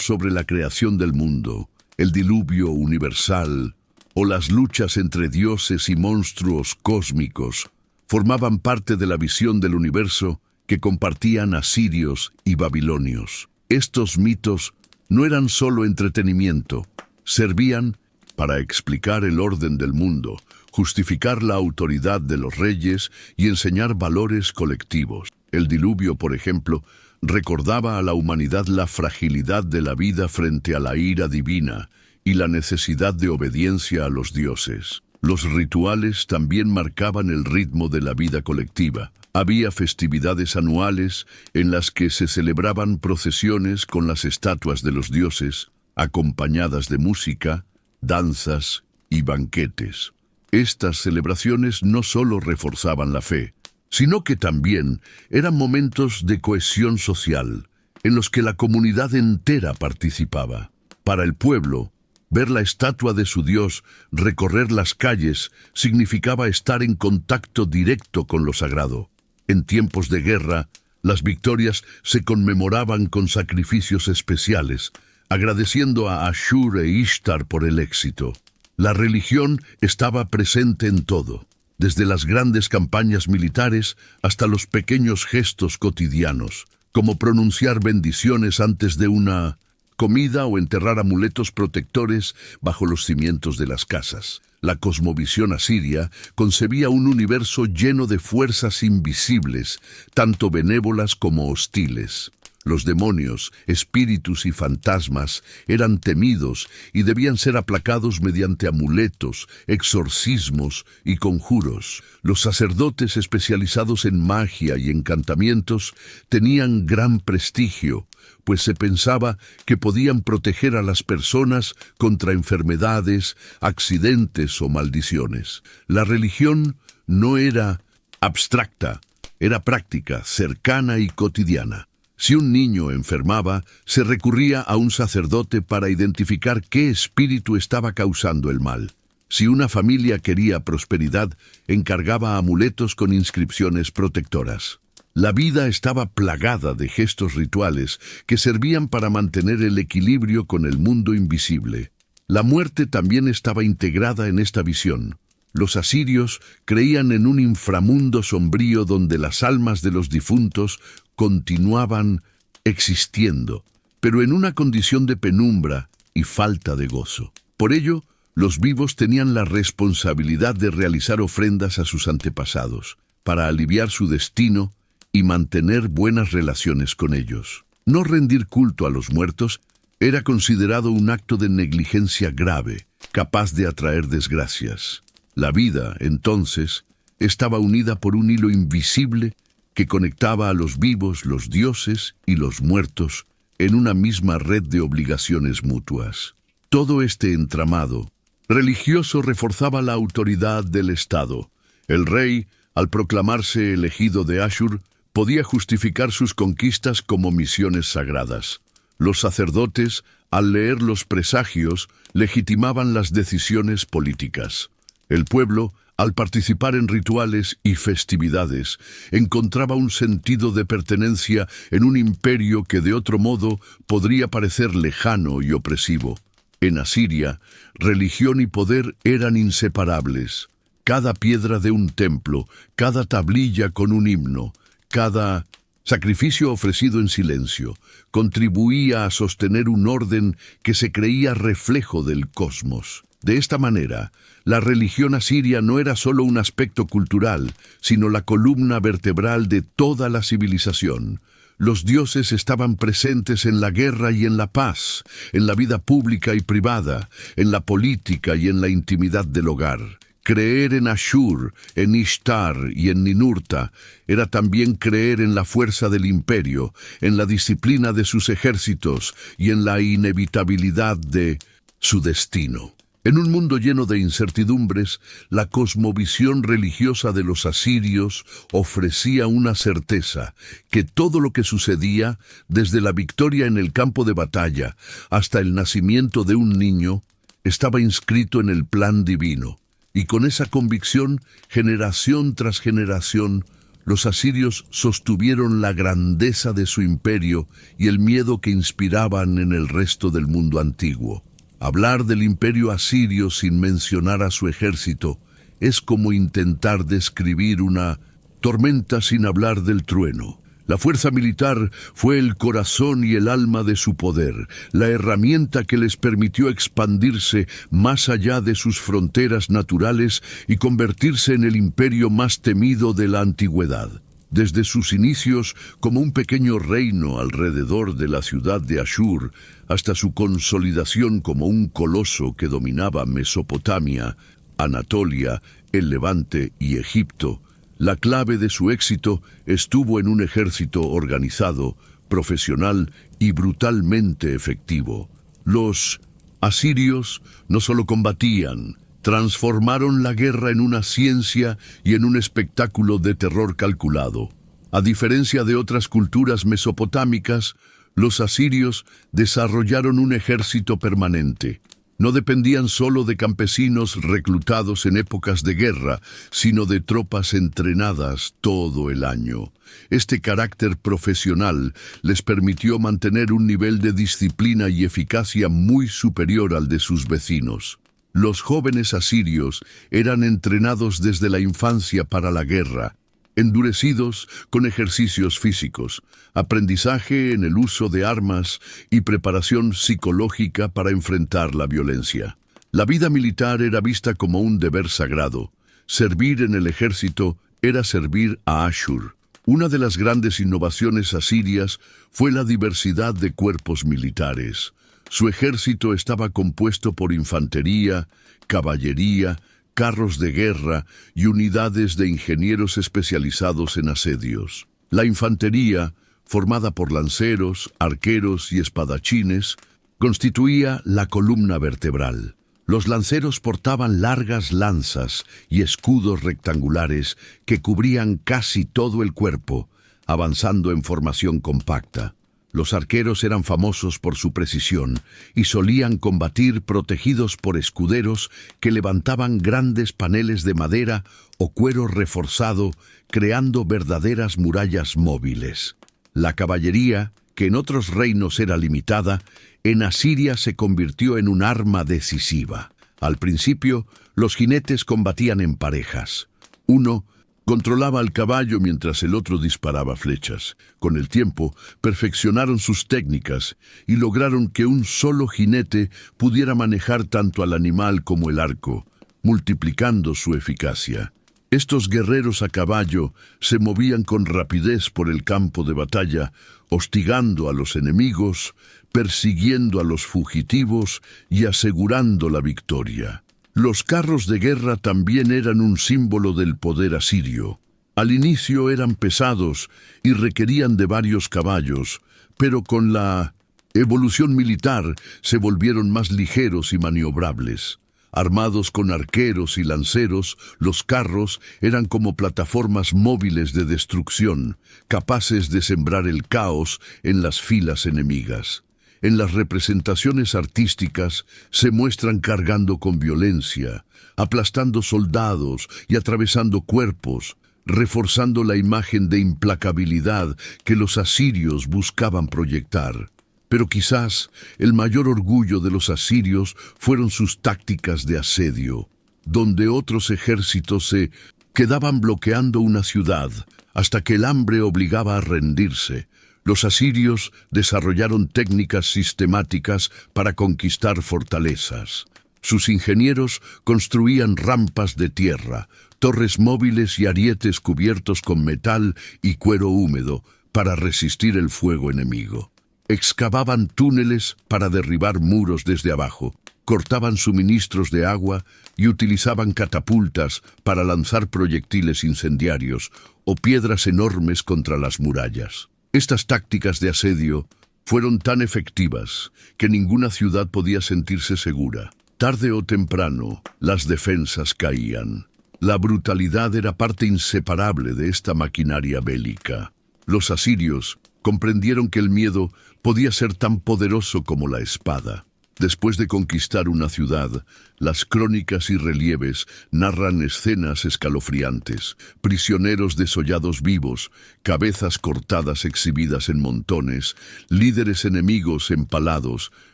sobre la creación del mundo, el diluvio universal o las luchas entre dioses y monstruos cósmicos formaban parte de la visión del universo que compartían asirios y babilonios. Estos mitos no eran solo entretenimiento, servían para explicar el orden del mundo, justificar la autoridad de los reyes y enseñar valores colectivos. El diluvio, por ejemplo, recordaba a la humanidad la fragilidad de la vida frente a la ira divina y la necesidad de obediencia a los dioses. Los rituales también marcaban el ritmo de la vida colectiva. Había festividades anuales en las que se celebraban procesiones con las estatuas de los dioses, acompañadas de música, danzas y banquetes. Estas celebraciones no solo reforzaban la fe, sino que también eran momentos de cohesión social, en los que la comunidad entera participaba. Para el pueblo, ver la estatua de su Dios recorrer las calles significaba estar en contacto directo con lo sagrado. En tiempos de guerra, las victorias se conmemoraban con sacrificios especiales, agradeciendo a Ashur e Ishtar por el éxito. La religión estaba presente en todo, desde las grandes campañas militares hasta los pequeños gestos cotidianos, como pronunciar bendiciones antes de una comida o enterrar amuletos protectores bajo los cimientos de las casas. La cosmovisión asiria concebía un universo lleno de fuerzas invisibles, tanto benévolas como hostiles. Los demonios, espíritus y fantasmas eran temidos y debían ser aplacados mediante amuletos, exorcismos y conjuros. Los sacerdotes especializados en magia y encantamientos tenían gran prestigio, pues se pensaba que podían proteger a las personas contra enfermedades, accidentes o maldiciones. La religión no era abstracta, era práctica, cercana y cotidiana. Si un niño enfermaba, se recurría a un sacerdote para identificar qué espíritu estaba causando el mal. Si una familia quería prosperidad, encargaba amuletos con inscripciones protectoras. La vida estaba plagada de gestos rituales que servían para mantener el equilibrio con el mundo invisible. La muerte también estaba integrada en esta visión. Los asirios creían en un inframundo sombrío donde las almas de los difuntos continuaban existiendo, pero en una condición de penumbra y falta de gozo. Por ello, los vivos tenían la responsabilidad de realizar ofrendas a sus antepasados, para aliviar su destino y mantener buenas relaciones con ellos. No rendir culto a los muertos era considerado un acto de negligencia grave, capaz de atraer desgracias. La vida, entonces, estaba unida por un hilo invisible que conectaba a los vivos, los dioses y los muertos en una misma red de obligaciones mutuas. Todo este entramado religioso reforzaba la autoridad del Estado. El rey, al proclamarse elegido de Ashur, podía justificar sus conquistas como misiones sagradas. Los sacerdotes, al leer los presagios, legitimaban las decisiones políticas. El pueblo, al participar en rituales y festividades, encontraba un sentido de pertenencia en un imperio que de otro modo podría parecer lejano y opresivo. En Asiria, religión y poder eran inseparables. Cada piedra de un templo, cada tablilla con un himno, cada sacrificio ofrecido en silencio, contribuía a sostener un orden que se creía reflejo del cosmos. De esta manera, la religión asiria no era solo un aspecto cultural, sino la columna vertebral de toda la civilización. Los dioses estaban presentes en la guerra y en la paz, en la vida pública y privada, en la política y en la intimidad del hogar. Creer en Ashur, en Ishtar y en Ninurta era también creer en la fuerza del imperio, en la disciplina de sus ejércitos y en la inevitabilidad de su destino. En un mundo lleno de incertidumbres, la cosmovisión religiosa de los asirios ofrecía una certeza, que todo lo que sucedía, desde la victoria en el campo de batalla hasta el nacimiento de un niño, estaba inscrito en el plan divino. Y con esa convicción, generación tras generación, Los asirios sostuvieron la grandeza de su imperio y el miedo que inspiraban en el resto del mundo antiguo. Hablar del imperio asirio sin mencionar a su ejército es como intentar describir una tormenta sin hablar del trueno. La fuerza militar fue el corazón y el alma de su poder, la herramienta que les permitió expandirse más allá de sus fronteras naturales y convertirse en el imperio más temido de la antigüedad. Desde sus inicios como un pequeño reino alrededor de la ciudad de Ashur, hasta su consolidación como un coloso que dominaba Mesopotamia, Anatolia, el Levante y Egipto, la clave de su éxito estuvo en un ejército organizado, profesional y brutalmente efectivo. Los asirios no solo combatían, transformaron la guerra en una ciencia y en un espectáculo de terror calculado. A diferencia de otras culturas mesopotámicas, los asirios desarrollaron un ejército permanente. No dependían solo de campesinos reclutados en épocas de guerra, sino de tropas entrenadas todo el año. Este carácter profesional les permitió mantener un nivel de disciplina y eficacia muy superior al de sus vecinos. Los jóvenes asirios eran entrenados desde la infancia para la guerra, endurecidos con ejercicios físicos, aprendizaje en el uso de armas y preparación psicológica para enfrentar la violencia. La vida militar era vista como un deber sagrado. Servir en el ejército era servir a Ashur. Una de las grandes innovaciones asirias fue la diversidad de cuerpos militares. Su ejército estaba compuesto por infantería, caballería, carros de guerra y unidades de ingenieros especializados en asedios. La infantería, formada por lanceros, arqueros y espadachines, constituía la columna vertebral. Los lanceros portaban largas lanzas y escudos rectangulares que cubrían casi todo el cuerpo, avanzando en formación compacta. Los arqueros eran famosos por su precisión y solían combatir protegidos por escuderos que levantaban grandes paneles de madera o cuero reforzado, creando verdaderas murallas móviles. La caballería, que en otros reinos era limitada, en Asiria se convirtió en un arma decisiva. Al principio, los jinetes combatían en parejas. Uno controlaba al caballo mientras el otro disparaba flechas. Con el tiempo, perfeccionaron sus técnicas y lograron que un solo jinete pudiera manejar tanto al animal como el arco, multiplicando su eficacia. Estos guerreros a caballo se movían con rapidez por el campo de batalla, hostigando a los enemigos, persiguiendo a los fugitivos y asegurando la victoria. Los carros de guerra también eran un símbolo del poder asirio. Al inicio eran pesados y requerían de varios caballos, pero con la evolución militar se volvieron más ligeros y maniobrables. Armados con arqueros y lanceros, los carros eran como plataformas móviles de destrucción, capaces de sembrar el caos en las filas enemigas. En las representaciones artísticas se muestran cargando con violencia, aplastando soldados y atravesando cuerpos, reforzando la imagen de implacabilidad que los asirios buscaban proyectar. Pero quizás el mayor orgullo de los asirios fueron sus tácticas de asedio, donde otros ejércitos se quedaban bloqueando una ciudad hasta que el hambre obligaba a rendirse. Los asirios desarrollaron técnicas sistemáticas para conquistar fortalezas. Sus ingenieros construían rampas de tierra, torres móviles y arietes cubiertos con metal y cuero húmedo para resistir el fuego enemigo. Excavaban túneles para derribar muros desde abajo, cortaban suministros de agua y utilizaban catapultas para lanzar proyectiles incendiarios o piedras enormes contra las murallas. Estas tácticas de asedio fueron tan efectivas que ninguna ciudad podía sentirse segura. Tarde o temprano, las defensas caían. La brutalidad era parte inseparable de esta maquinaria bélica. Los asirios comprendieron que el miedo podía ser tan poderoso como la espada. Después de conquistar una ciudad, las crónicas y relieves narran escenas escalofriantes, prisioneros desollados vivos, cabezas cortadas exhibidas en montones, líderes enemigos empalados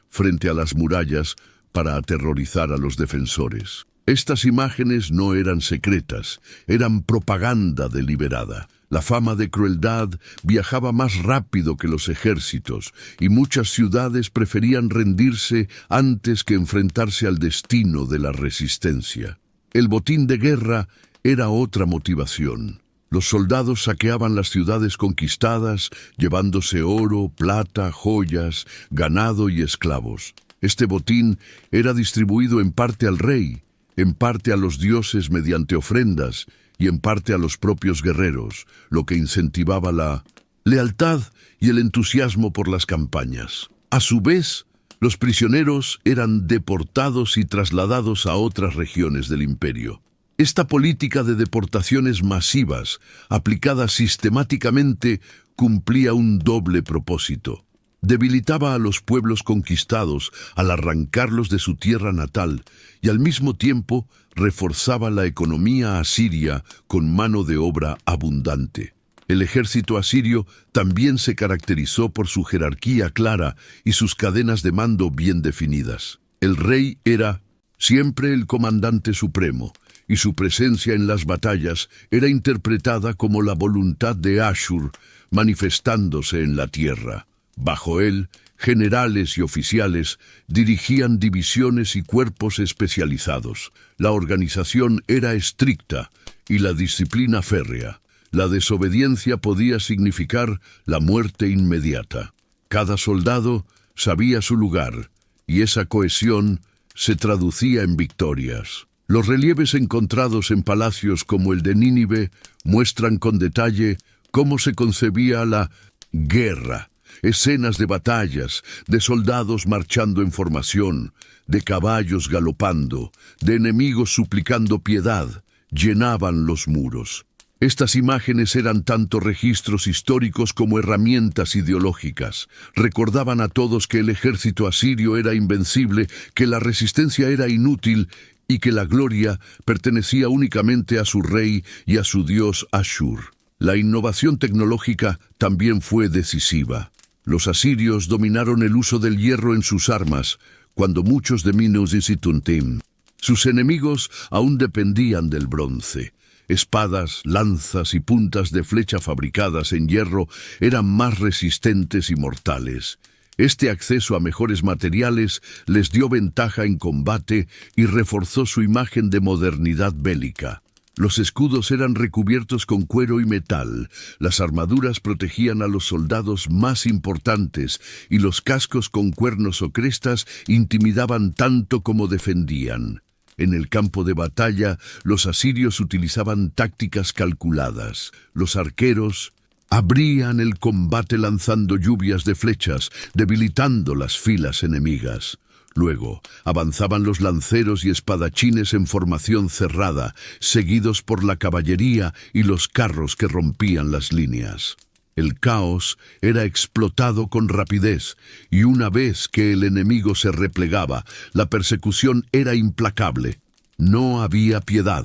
frente a las murallas para aterrorizar a los defensores. Estas imágenes no eran secretas, eran propaganda deliberada. La fama de crueldad viajaba más rápido que los ejércitos, y muchas ciudades preferían rendirse antes que enfrentarse al destino de la resistencia. El botín de guerra era otra motivación. Los soldados saqueaban las ciudades conquistadas, llevándose oro, plata, joyas, ganado y esclavos. Este botín era distribuido en parte al rey, en parte a los dioses mediante ofrendas, y en parte a los propios guerreros, lo que incentivaba la lealtad y el entusiasmo por las campañas. A su vez, los prisioneros eran deportados y trasladados a otras regiones del imperio. Esta política de deportaciones masivas, aplicada sistemáticamente, cumplía un doble propósito. Debilitaba a los pueblos conquistados al arrancarlos de su tierra natal y al mismo tiempo reforzaba la economía asiria con mano de obra abundante. El ejército asirio también se caracterizó por su jerarquía clara y sus cadenas de mando bien definidas. El rey era siempre el comandante supremo, y su presencia en las batallas era interpretada como la voluntad de Ashur manifestándose en la tierra. Bajo él, generales y oficiales dirigían divisiones y cuerpos especializados. La organización era estricta y la disciplina férrea. La desobediencia podía significar la muerte inmediata. Cada soldado sabía su lugar, y esa cohesión se traducía en victorias. Los relieves encontrados en palacios como el de Nínive muestran con detalle cómo se concebía la guerra. Escenas de batallas, de soldados marchando en formación, de caballos galopando, de enemigos suplicando piedad, llenaban los muros. Estas imágenes eran tanto registros históricos como herramientas ideológicas. Recordaban a todos que el ejército asirio era invencible, que la resistencia era inútil y que la gloria pertenecía únicamente a su rey y a su dios Ashur. La innovación tecnológica también fue decisiva. Los asirios dominaron el uso del hierro en sus armas, cuando muchos de Minos y Situntim. Sus enemigos aún dependían del bronce. Espadas, lanzas y puntas de flecha fabricadas en hierro eran más resistentes y mortales. Este acceso a mejores materiales les dio ventaja en combate y reforzó su imagen de modernidad bélica. Los escudos eran recubiertos con cuero y metal, las armaduras protegían a los soldados más importantes y los cascos con cuernos o crestas intimidaban tanto como defendían. En el campo de batalla, los asirios utilizaban tácticas calculadas. Los arqueros abrían el combate lanzando lluvias de flechas, debilitando las filas enemigas. Luego, avanzaban los lanceros y espadachines en formación cerrada, seguidos por la caballería y los carros que rompían las líneas. El caos era explotado con rapidez, y una vez que el enemigo se replegaba, la persecución era implacable. No había piedad.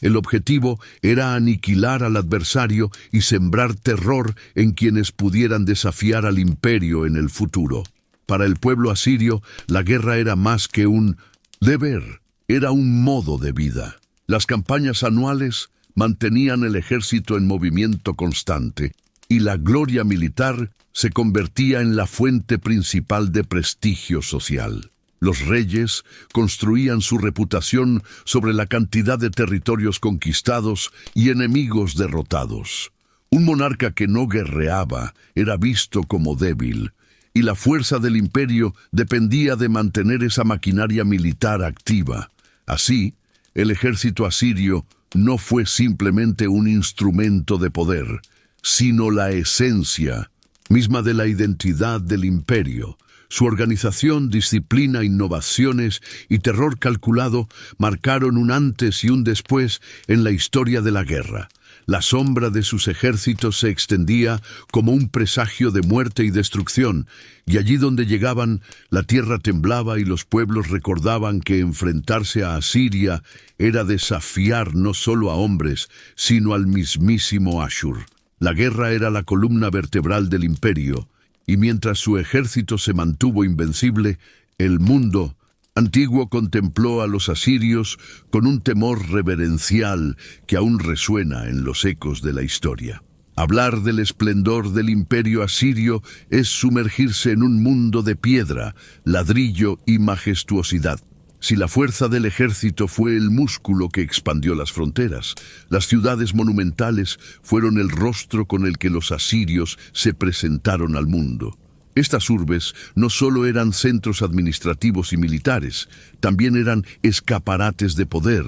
El objetivo era aniquilar al adversario y sembrar terror en quienes pudieran desafiar al imperio en el futuro. Para el pueblo asirio, la guerra era más que un deber, era un modo de vida. Las campañas anuales mantenían el ejército en movimiento constante, y la gloria militar se convertía en la fuente principal de prestigio social. Los reyes construían su reputación sobre la cantidad de territorios conquistados y enemigos derrotados. Un monarca que no guerreaba era visto como débil, y la fuerza del imperio dependía de mantener esa maquinaria militar activa. Así, el ejército asirio no fue simplemente un instrumento de poder, sino la esencia misma de la identidad del imperio. Su organización, disciplina, innovaciones y terror calculado marcaron un antes y un después en la historia de la guerra. La sombra de sus ejércitos se extendía como un presagio de muerte y destrucción, y allí donde llegaban, la tierra temblaba y los pueblos recordaban que enfrentarse a Asiria era desafiar no solo a hombres, sino al mismísimo Ashur. La guerra era la columna vertebral del imperio, y mientras su ejército se mantuvo invencible, el mundo antiguo contempló a los asirios con un temor reverencial que aún resuena en los ecos de la historia. Hablar del esplendor del imperio asirio es sumergirse en un mundo de piedra, ladrillo y majestuosidad. Si la fuerza del ejército fue el músculo que expandió las fronteras, las ciudades monumentales fueron el rostro con el que los asirios se presentaron al mundo. Estas urbes no solo eran centros administrativos y militares, también eran escaparates de poder,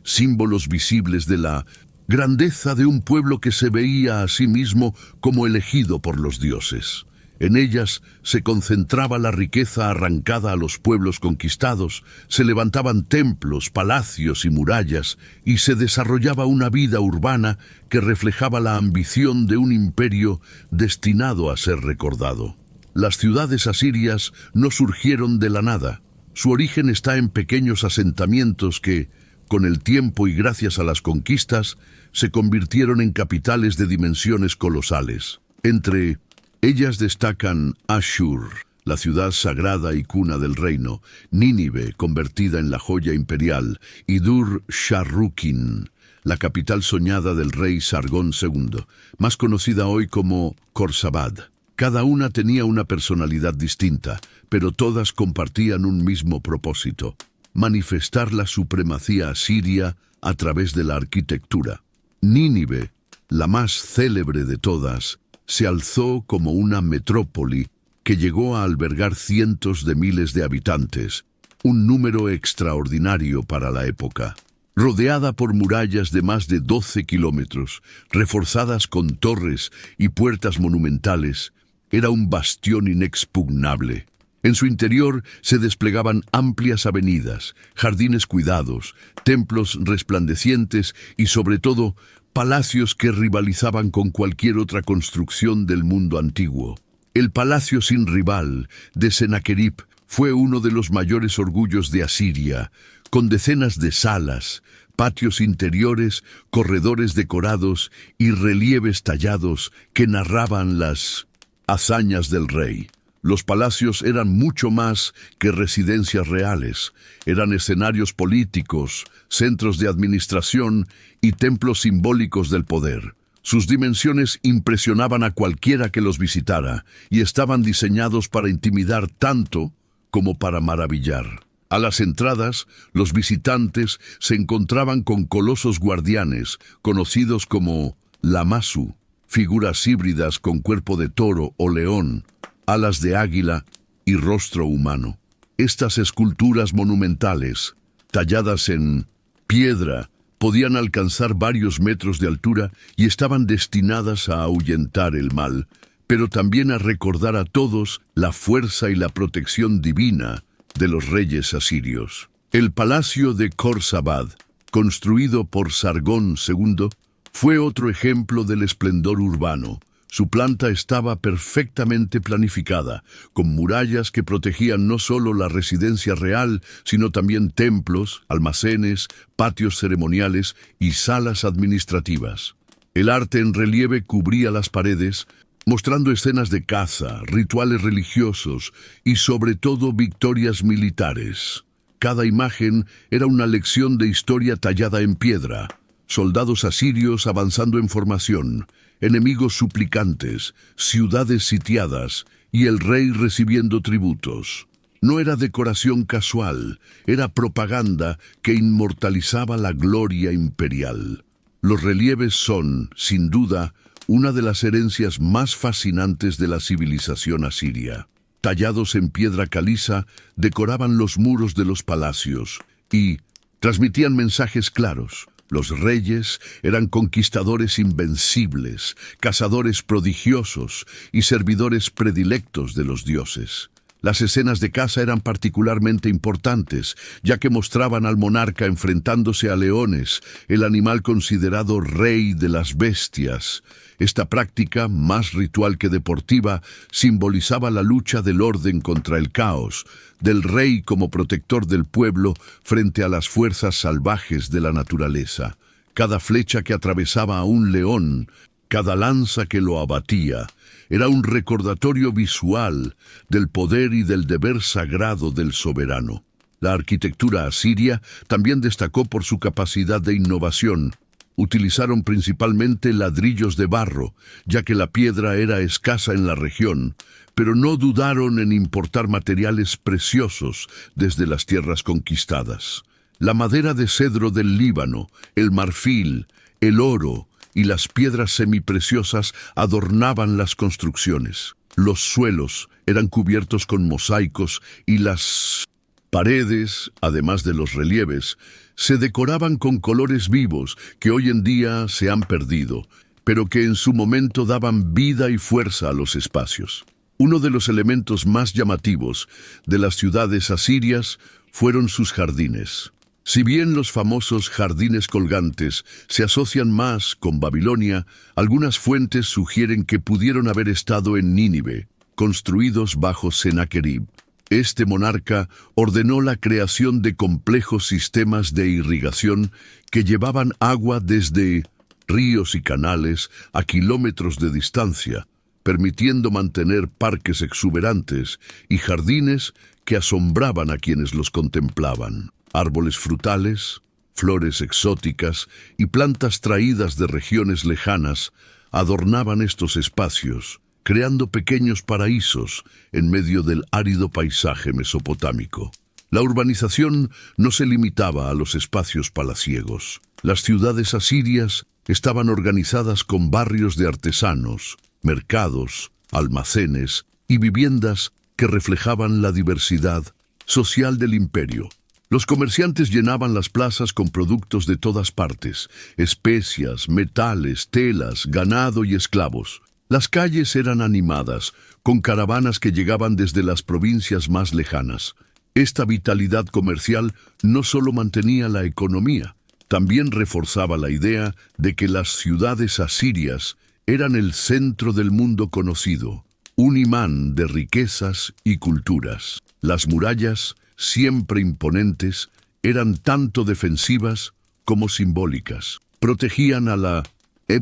símbolos visibles de la grandeza de un pueblo que se veía a sí mismo como elegido por los dioses. En ellas se concentraba la riqueza arrancada a los pueblos conquistados, se levantaban templos, palacios y murallas, y se desarrollaba una vida urbana que reflejaba la ambición de un imperio destinado a ser recordado. Las ciudades asirias no surgieron de la nada. Su origen está en pequeños asentamientos que, con el tiempo y gracias a las conquistas, se convirtieron en capitales de dimensiones colosales. Entre ellas destacan Ashur, la ciudad sagrada y cuna del reino, Nínive, convertida en la joya imperial, y Dur-Sharrukin, la capital soñada del rey Sargón II, más conocida hoy como Khorsabad. Cada una tenía una personalidad distinta, pero todas compartían un mismo propósito: manifestar la supremacía asiria a través de la arquitectura. Nínive, la más célebre de todas, se alzó como una metrópoli que llegó a albergar cientos de miles de habitantes, un número extraordinario para la época. Rodeada por murallas de más de 12 kilómetros, reforzadas con torres y puertas monumentales, era un bastión inexpugnable. En su interior se desplegaban amplias avenidas, jardines cuidados, templos resplandecientes y, sobre todo, palacios que rivalizaban con cualquier otra construcción del mundo antiguo. El palacio sin rival de Sennacherib fue uno de los mayores orgullos de Asiria, con decenas de salas, patios interiores, corredores decorados y relieves tallados que narraban las hazañas del rey. Los palacios eran mucho más que residencias reales, eran escenarios políticos, centros de administración y templos simbólicos del poder. Sus dimensiones impresionaban a cualquiera que los visitara y estaban diseñados para intimidar tanto como para maravillar. A las entradas, los visitantes se encontraban con colosos guardianes, conocidos como Lamassu, figuras híbridas con cuerpo de toro o león, alas de águila y rostro humano. Estas esculturas monumentales, talladas en piedra, podían alcanzar varios metros de altura y estaban destinadas a ahuyentar el mal, pero también a recordar a todos la fuerza y la protección divina de los reyes asirios. El palacio de Khorsabad, construido por Sargón II, fue otro ejemplo del esplendor urbano. Su planta estaba perfectamente planificada, con murallas que protegían no solo la residencia real, sino también templos, almacenes, patios ceremoniales y salas administrativas. El arte en relieve cubría las paredes, mostrando escenas de caza, rituales religiosos y sobre todo victorias militares. Cada imagen era una lección de historia tallada en piedra. Soldados asirios avanzando en formación, enemigos suplicantes, ciudades sitiadas y el rey recibiendo tributos. No era decoración casual, era propaganda que inmortalizaba la gloria imperial. Los relieves son, sin duda, una de las herencias más fascinantes de la civilización asiria. Tallados en piedra caliza, decoraban los muros de los palacios y transmitían mensajes claros. Los reyes eran conquistadores invencibles, cazadores prodigiosos y servidores predilectos de los dioses. Las escenas de caza eran particularmente importantes, ya que mostraban al monarca enfrentándose a leones, el animal considerado rey de las bestias. Esta práctica, más ritual que deportiva, simbolizaba la lucha del orden contra el caos, del rey como protector del pueblo frente a las fuerzas salvajes de la naturaleza. Cada flecha que atravesaba a un león, cada lanza que lo abatía, era un recordatorio visual del poder y del deber sagrado del soberano. La arquitectura asiria también destacó por su capacidad de innovación. Utilizaron principalmente ladrillos de barro, ya que la piedra era escasa en la región, pero no dudaron en importar materiales preciosos desde las tierras conquistadas. La madera de cedro del Líbano, el marfil, el oro y las piedras semipreciosas adornaban las construcciones. Los suelos eran cubiertos con mosaicos y las paredes, además de los relieves, se decoraban con colores vivos que hoy en día se han perdido, pero que en su momento daban vida y fuerza a los espacios. Uno de los elementos más llamativos de las ciudades asirias fueron sus jardines. Si bien los famosos jardines colgantes se asocian más con Babilonia, algunas fuentes sugieren que pudieron haber estado en Nínive, construidos bajo Sennacherib. Este monarca ordenó la creación de complejos sistemas de irrigación que llevaban agua desde ríos y canales a kilómetros de distancia, permitiendo mantener parques exuberantes y jardines que asombraban a quienes los contemplaban. Árboles frutales, flores exóticas y plantas traídas de regiones lejanas adornaban estos espacios, creando pequeños paraísos en medio del árido paisaje mesopotámico. La urbanización no se limitaba a los espacios palaciegos. Las ciudades asirias estaban organizadas con barrios de artesanos, mercados, almacenes y viviendas que reflejaban la diversidad social del imperio. Los comerciantes llenaban las plazas con productos de todas partes, especias, metales, telas, ganado y esclavos. Las calles eran animadas, con caravanas que llegaban desde las provincias más lejanas. Esta vitalidad comercial no solo mantenía la economía, también reforzaba la idea de que las ciudades asirias eran el centro del mundo conocido, un imán de riquezas y culturas. Las murallas, siempre imponentes, eran tanto defensivas como simbólicas. Protegían a la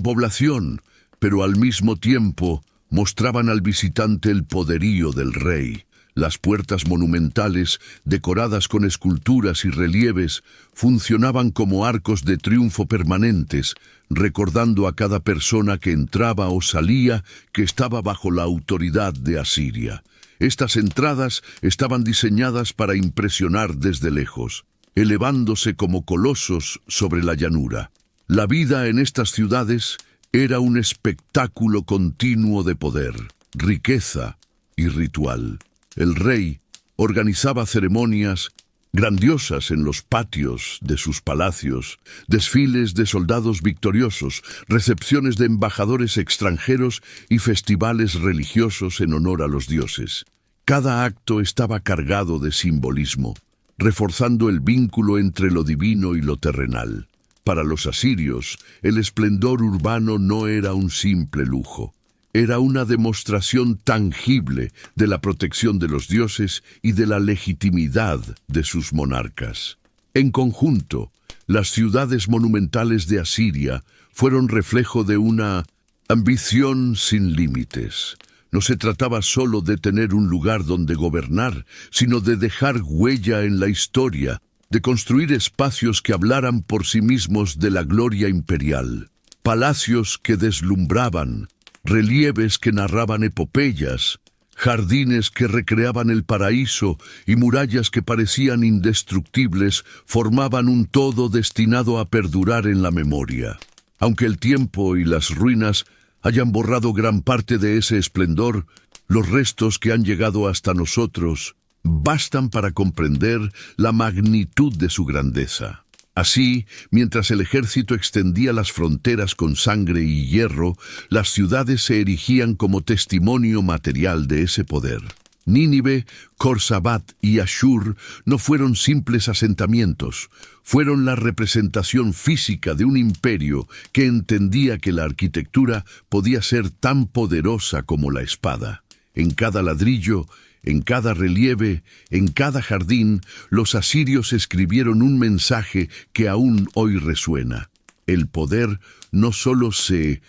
población, pero al mismo tiempo mostraban al visitante el poderío del rey. Las puertas monumentales, decoradas con esculturas y relieves, funcionaban como arcos de triunfo permanentes, recordando a cada persona que entraba o salía que estaba bajo la autoridad de Asiria. Estas entradas estaban diseñadas para impresionar desde lejos, elevándose como colosos sobre la llanura. La vida en estas ciudades era un espectáculo continuo de poder, riqueza y ritual. El rey organizaba ceremonias grandiosas en los patios de sus palacios, desfiles de soldados victoriosos, recepciones de embajadores extranjeros y festivales religiosos en honor a los dioses. Cada acto estaba cargado de simbolismo, reforzando el vínculo entre lo divino y lo terrenal. Para los asirios, el esplendor urbano no era un simple lujo. Era una demostración tangible de la protección de los dioses y de la legitimidad de sus monarcas. En conjunto, las ciudades monumentales de Asiria fueron reflejo de una ambición sin límites. No se trataba solo de tener un lugar donde gobernar, sino de dejar huella en la historia, de construir espacios que hablaran por sí mismos de la gloria imperial, palacios que deslumbraban, relieves que narraban epopeyas, jardines que recreaban el paraíso y murallas que parecían indestructibles formaban un todo destinado a perdurar en la memoria. Aunque el tiempo y las ruinas hayan borrado gran parte de ese esplendor, los restos que han llegado hasta nosotros bastan para comprender la magnitud de su grandeza. Así, mientras el ejército extendía las fronteras con sangre y hierro, las ciudades se erigían como testimonio material de ese poder. Nínive, Khorsabat y Ashur no fueron simples asentamientos, fueron la representación física de un imperio que entendía que la arquitectura podía ser tan poderosa como la espada. En cada ladrillo, en cada relieve, en cada jardín, los asirios escribieron un mensaje que aún hoy resuena. El poder no solo se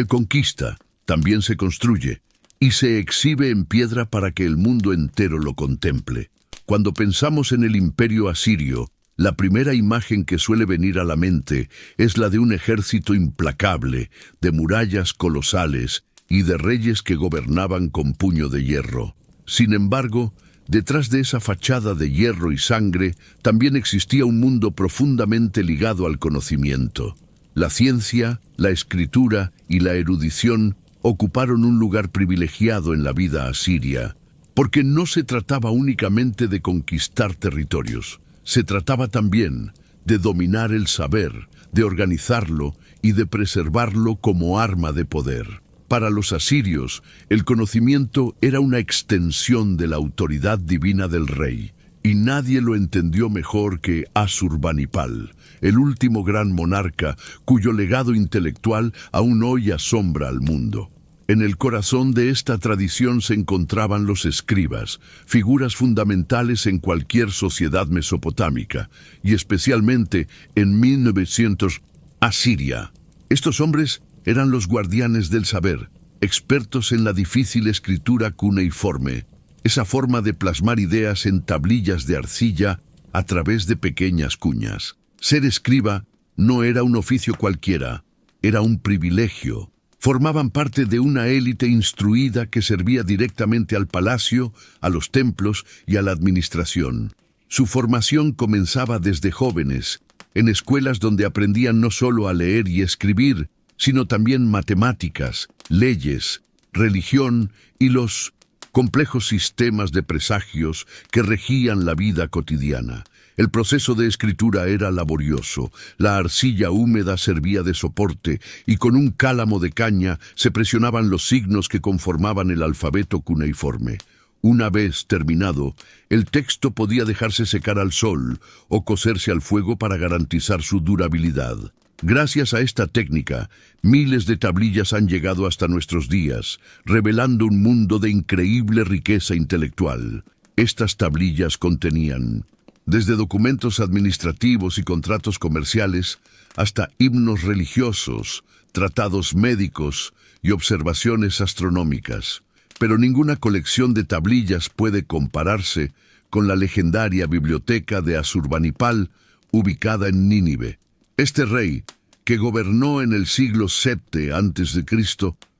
conquista, también se construye y se exhibe en piedra para que el mundo entero lo contemple. Cuando pensamos en el imperio asirio, la primera imagen que suele venir a la mente es la de un ejército implacable, de murallas colosales y de reyes que gobernaban con puño de hierro. Sin embargo, detrás de esa fachada de hierro y sangre, también existía un mundo profundamente ligado al conocimiento. La ciencia, la escritura y la erudición ocuparon un lugar privilegiado en la vida asiria, porque no se trataba únicamente de conquistar territorios, se trataba también de dominar el saber, de organizarlo y de preservarlo como arma de poder. Para los asirios, el conocimiento era una extensión de la autoridad divina del rey, y nadie lo entendió mejor que Asurbanipal, el último gran monarca cuyo legado intelectual aún hoy asombra al mundo. En el corazón de esta tradición se encontraban los escribas, figuras fundamentales en cualquier sociedad mesopotámica, y especialmente en 1900 Asiria. Estos hombres eran los guardianes del saber, expertos en la difícil escritura cuneiforme, esa forma de plasmar ideas en tablillas de arcilla a través de pequeñas cuñas. Ser escriba no era un oficio cualquiera, era un privilegio. Formaban parte de una élite instruida que servía directamente al palacio, a los templos y a la administración. Su formación comenzaba desde jóvenes, en escuelas donde aprendían no solo a leer y escribir, sino también matemáticas, leyes, religión y los complejos sistemas de presagios que regían la vida cotidiana. El proceso de escritura era laborioso, la arcilla húmeda servía de soporte y con un cálamo de caña se presionaban los signos que conformaban el alfabeto cuneiforme. Una vez terminado, el texto podía dejarse secar al sol o cocerse al fuego para garantizar su durabilidad. Gracias a esta técnica, miles de tablillas han llegado hasta nuestros días, revelando un mundo de increíble riqueza intelectual. Estas tablillas contenían desde documentos administrativos y contratos comerciales hasta himnos religiosos, tratados médicos y observaciones astronómicas. Pero ninguna colección de tablillas puede compararse con la legendaria biblioteca de Asurbanipal, ubicada en Nínive. Este rey, que gobernó en el siglo VII a.C.,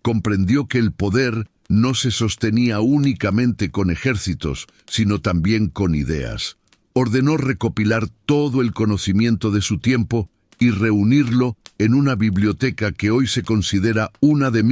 comprendió que el poder no se sostenía únicamente con ejércitos, sino también con ideas. Ordenó recopilar todo el conocimiento de su tiempo y reunirlo en una biblioteca que hoy se considera una de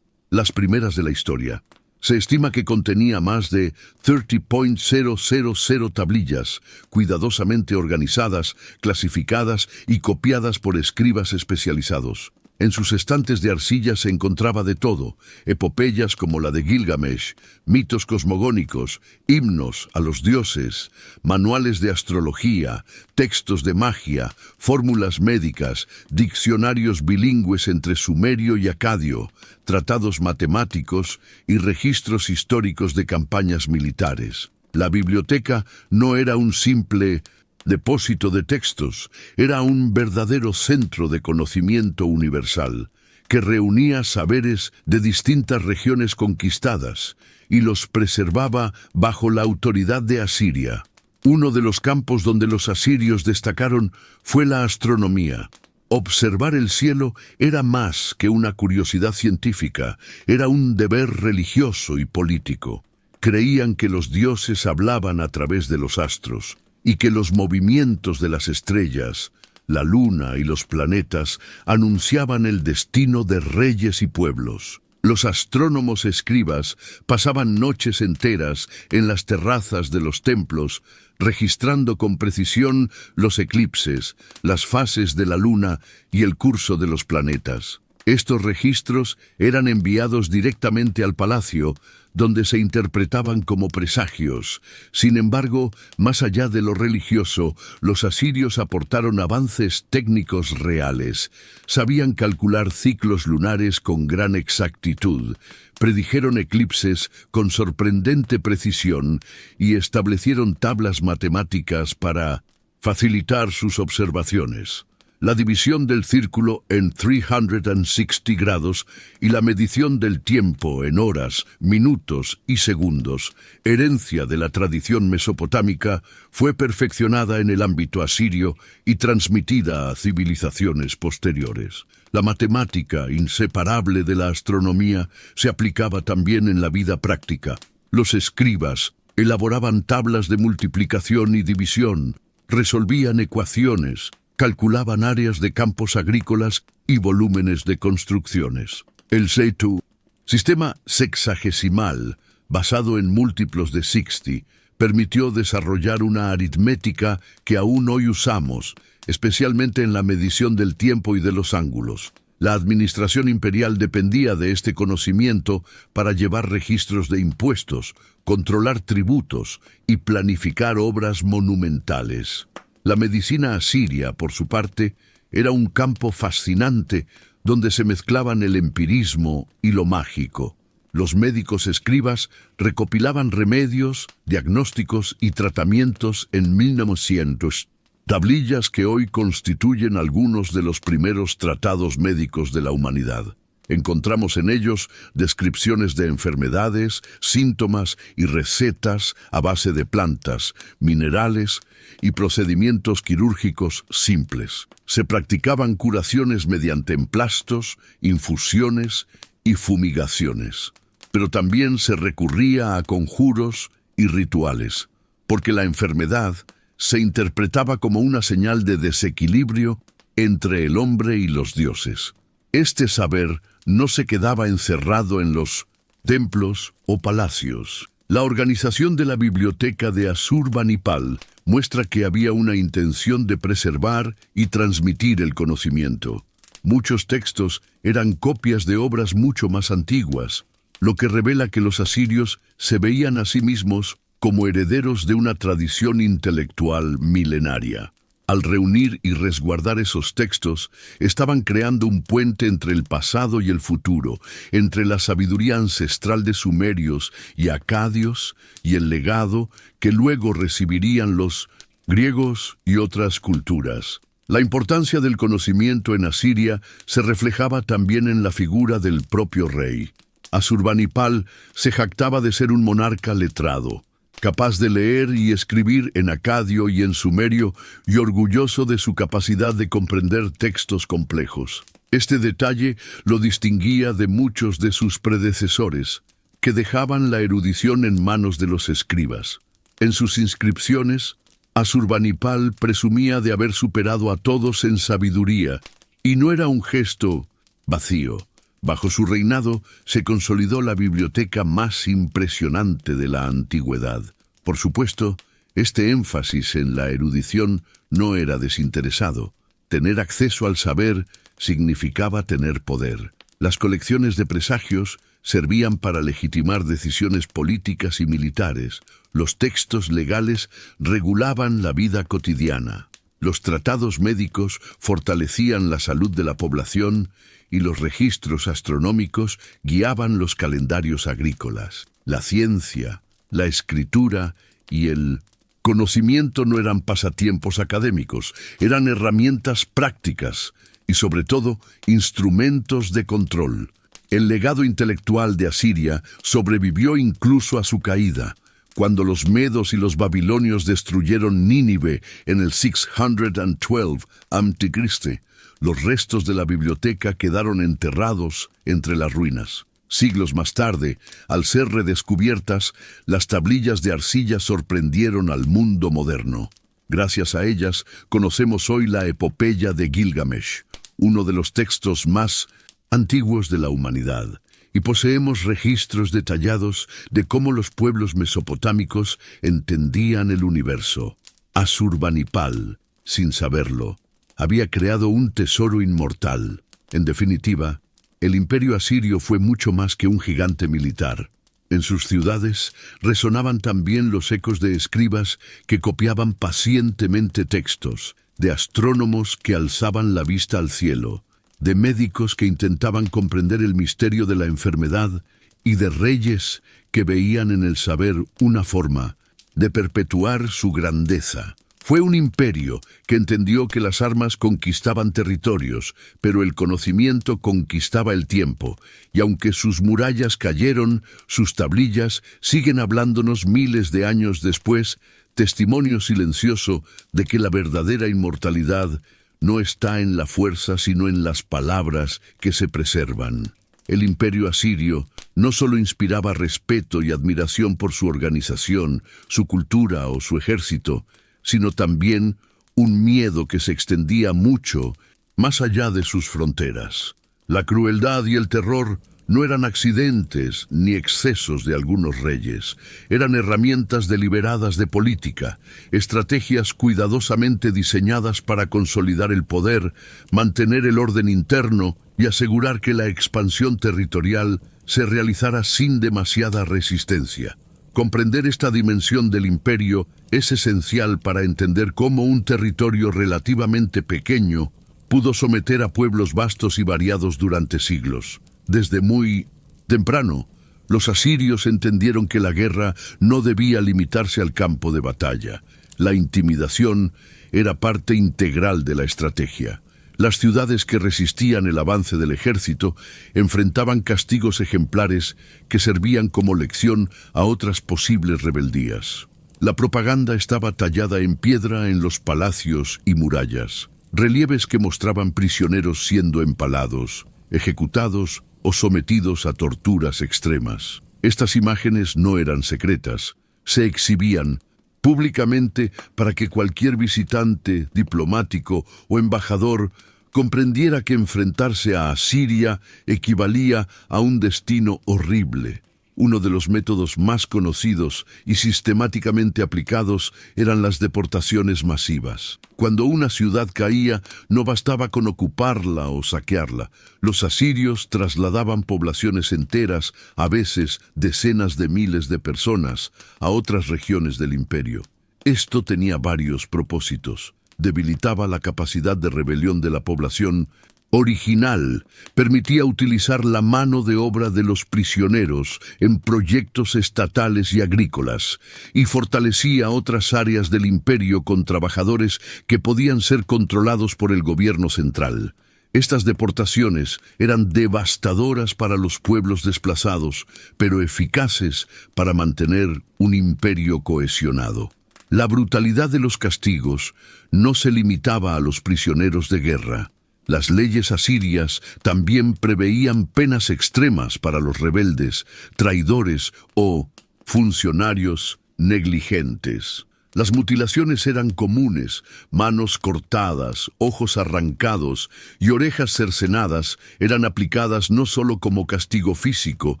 las primeras de la historia. Se estima que contenía más de 30.000 tablillas, cuidadosamente organizadas, clasificadas y copiadas por escribas especializados. En sus estantes de arcilla se encontraba de todo, epopeyas como la de Gilgamesh, mitos cosmogónicos, himnos a los dioses, manuales de astrología, textos de magia, fórmulas médicas, diccionarios bilingües entre sumerio y acadio, tratados matemáticos y registros históricos de campañas militares. La biblioteca no era un simple depósito de textos, era un verdadero centro de conocimiento universal, que reunía saberes de distintas regiones conquistadas y los preservaba bajo la autoridad de Asiria. Uno de los campos donde los asirios destacaron fue la astronomía. Observar el cielo era más que una curiosidad científica, era un deber religioso y político. Creían que los dioses hablaban a través de los astros, y que los movimientos de las estrellas, la luna y los planetas anunciaban el destino de reyes y pueblos. Los astrónomos escribas pasaban noches enteras en las terrazas de los templos, registrando con precisión los eclipses, las fases de la luna y el curso de los planetas. Estos registros eran enviados directamente al palacio, donde se interpretaban como presagios. Sin embargo, más allá de lo religioso, los asirios aportaron avances técnicos reales. Sabían calcular ciclos lunares con gran exactitud, predijeron eclipses con sorprendente precisión y establecieron tablas matemáticas para facilitar sus observaciones. La división del círculo en 360 grados y la medición del tiempo en horas, minutos y segundos, herencia de la tradición mesopotámica, fue perfeccionada en el ámbito asirio y transmitida a civilizaciones posteriores. La matemática, inseparable de la astronomía, se aplicaba también en la vida práctica. Los escribas elaboraban tablas de multiplicación y división, resolvían ecuaciones, calculaban áreas de campos agrícolas y volúmenes de construcciones. El Seitu, sistema sexagesimal, basado en múltiplos de 60, permitió desarrollar una aritmética que aún hoy usamos, especialmente en la medición del tiempo y de los ángulos. La administración imperial dependía de este conocimiento para llevar registros de impuestos, controlar tributos y planificar obras monumentales. La medicina asiria, por su parte, era un campo fascinante donde se mezclaban el empirismo y lo mágico. Los médicos escribas recopilaban remedios, diagnósticos y tratamientos en 1900, tablillas que hoy constituyen algunos de los primeros tratados médicos de la humanidad. Encontramos en ellos descripciones de enfermedades, síntomas y recetas a base de plantas, minerales y procedimientos quirúrgicos simples. Se practicaban curaciones mediante emplastos, infusiones y fumigaciones. Pero también se recurría a conjuros y rituales, porque la enfermedad se interpretaba como una señal de desequilibrio entre el hombre y los dioses. Este saber no se quedaba encerrado en los templos o palacios. La organización de la biblioteca de Asurbanipal muestra que había una intención de preservar y transmitir el conocimiento. Muchos textos eran copias de obras mucho más antiguas, lo que revela que los asirios se veían a sí mismos como herederos de una tradición intelectual milenaria. Al reunir y resguardar esos textos, estaban creando un puente entre el pasado y el futuro, entre la sabiduría ancestral de sumerios y acadios y el legado que luego recibirían los griegos y otras culturas. La importancia del conocimiento en Asiria se reflejaba también en la figura del propio rey. Asurbanipal se jactaba de ser un monarca letrado, capaz de leer y escribir en acadio y en sumerio, y orgulloso de su capacidad de comprender textos complejos. Este detalle lo distinguía de muchos de sus predecesores, que dejaban la erudición en manos de los escribas. En sus inscripciones, Asurbanipal presumía de haber superado a todos en sabiduría, y no era un gesto vacío. Bajo su reinado se consolidó la biblioteca más impresionante de la antigüedad. Por supuesto, este énfasis en la erudición no era desinteresado. Tener acceso al saber significaba tener poder. Las colecciones de presagios servían para legitimar decisiones políticas y militares. Los textos legales regulaban la vida cotidiana. Los tratados médicos fortalecían la salud de la población y los registros astronómicos guiaban los calendarios agrícolas. La ciencia, la escritura y el conocimiento no eran pasatiempos académicos, eran herramientas prácticas y, sobre todo, instrumentos de control. El legado intelectual de Asiria sobrevivió incluso a su caída. Cuando los medos y los babilonios destruyeron Nínive en el 612 a.C., los restos de la biblioteca quedaron enterrados entre las ruinas. Siglos más tarde, al ser redescubiertas, las tablillas de arcilla sorprendieron al mundo moderno. Gracias a ellas, conocemos hoy la epopeya de Gilgamesh, uno de los textos más antiguos de la humanidad, y poseemos registros detallados de cómo los pueblos mesopotámicos entendían el universo. Asurbanipal, sin saberlo, había creado un tesoro inmortal. En definitiva, El imperio asirio fue mucho más que un gigante militar. En sus ciudades resonaban también los ecos de escribas que copiaban pacientemente textos, de astrónomos que alzaban la vista al cielo, de médicos que intentaban comprender el misterio de la enfermedad y de reyes que veían en el saber una forma de perpetuar su grandeza. Fue un imperio que entendió que las armas conquistaban territorios, pero el conocimiento conquistaba el tiempo, y aunque sus murallas cayeron, sus tablillas siguen hablándonos miles de años después, testimonio silencioso de que la verdadera inmortalidad no está en la fuerza sino en las palabras que se preservan. El imperio asirio no solo inspiraba respeto y admiración por su organización, su cultura o su ejército, sino también un miedo que se extendía mucho más allá de sus fronteras. La crueldad y el terror no eran accidentes ni excesos de algunos reyes, eran herramientas deliberadas de política, estrategias cuidadosamente diseñadas para consolidar el poder, mantener el orden interno y asegurar que la expansión territorial se realizara sin demasiada resistencia. Comprender esta dimensión del imperio es esencial para entender cómo un territorio relativamente pequeño pudo someter a pueblos vastos y variados durante siglos. Desde muy temprano, los asirios entendieron que la guerra no debía limitarse al campo de batalla. La intimidación era parte integral de la estrategia. Las ciudades que resistían el avance del ejército enfrentaban castigos ejemplares que servían como lección a otras posibles rebeldías. La propaganda estaba tallada en piedra en los palacios y murallas, relieves que mostraban prisioneros siendo empalados, ejecutados o sometidos a torturas extremas. Estas imágenes no eran secretas, se exhibían públicamente para que cualquier visitante, diplomático o embajador comprendiera que enfrentarse a Asiria equivalía a un destino horrible. Uno de los métodos más conocidos y sistemáticamente aplicados eran las deportaciones masivas. Cuando una ciudad caía, no bastaba con ocuparla o saquearla. Los asirios trasladaban poblaciones enteras, a veces decenas de miles de personas, a otras regiones del imperio. Esto tenía varios propósitos. Debilitaba la capacidad de rebelión de la población original, permitía utilizar la mano de obra de los prisioneros en proyectos estatales y agrícolas, y fortalecía otras áreas del imperio con trabajadores que podían ser controlados por el gobierno central. Estas deportaciones eran devastadoras para los pueblos desplazados, pero eficaces para mantener un imperio cohesionado. La brutalidad de los castigos no se limitaba a los prisioneros de guerra. Las leyes asirias también preveían penas extremas para los rebeldes, traidores o funcionarios negligentes. Las mutilaciones eran comunes, manos cortadas, ojos arrancados y orejas cercenadas eran aplicadas no solo como castigo físico,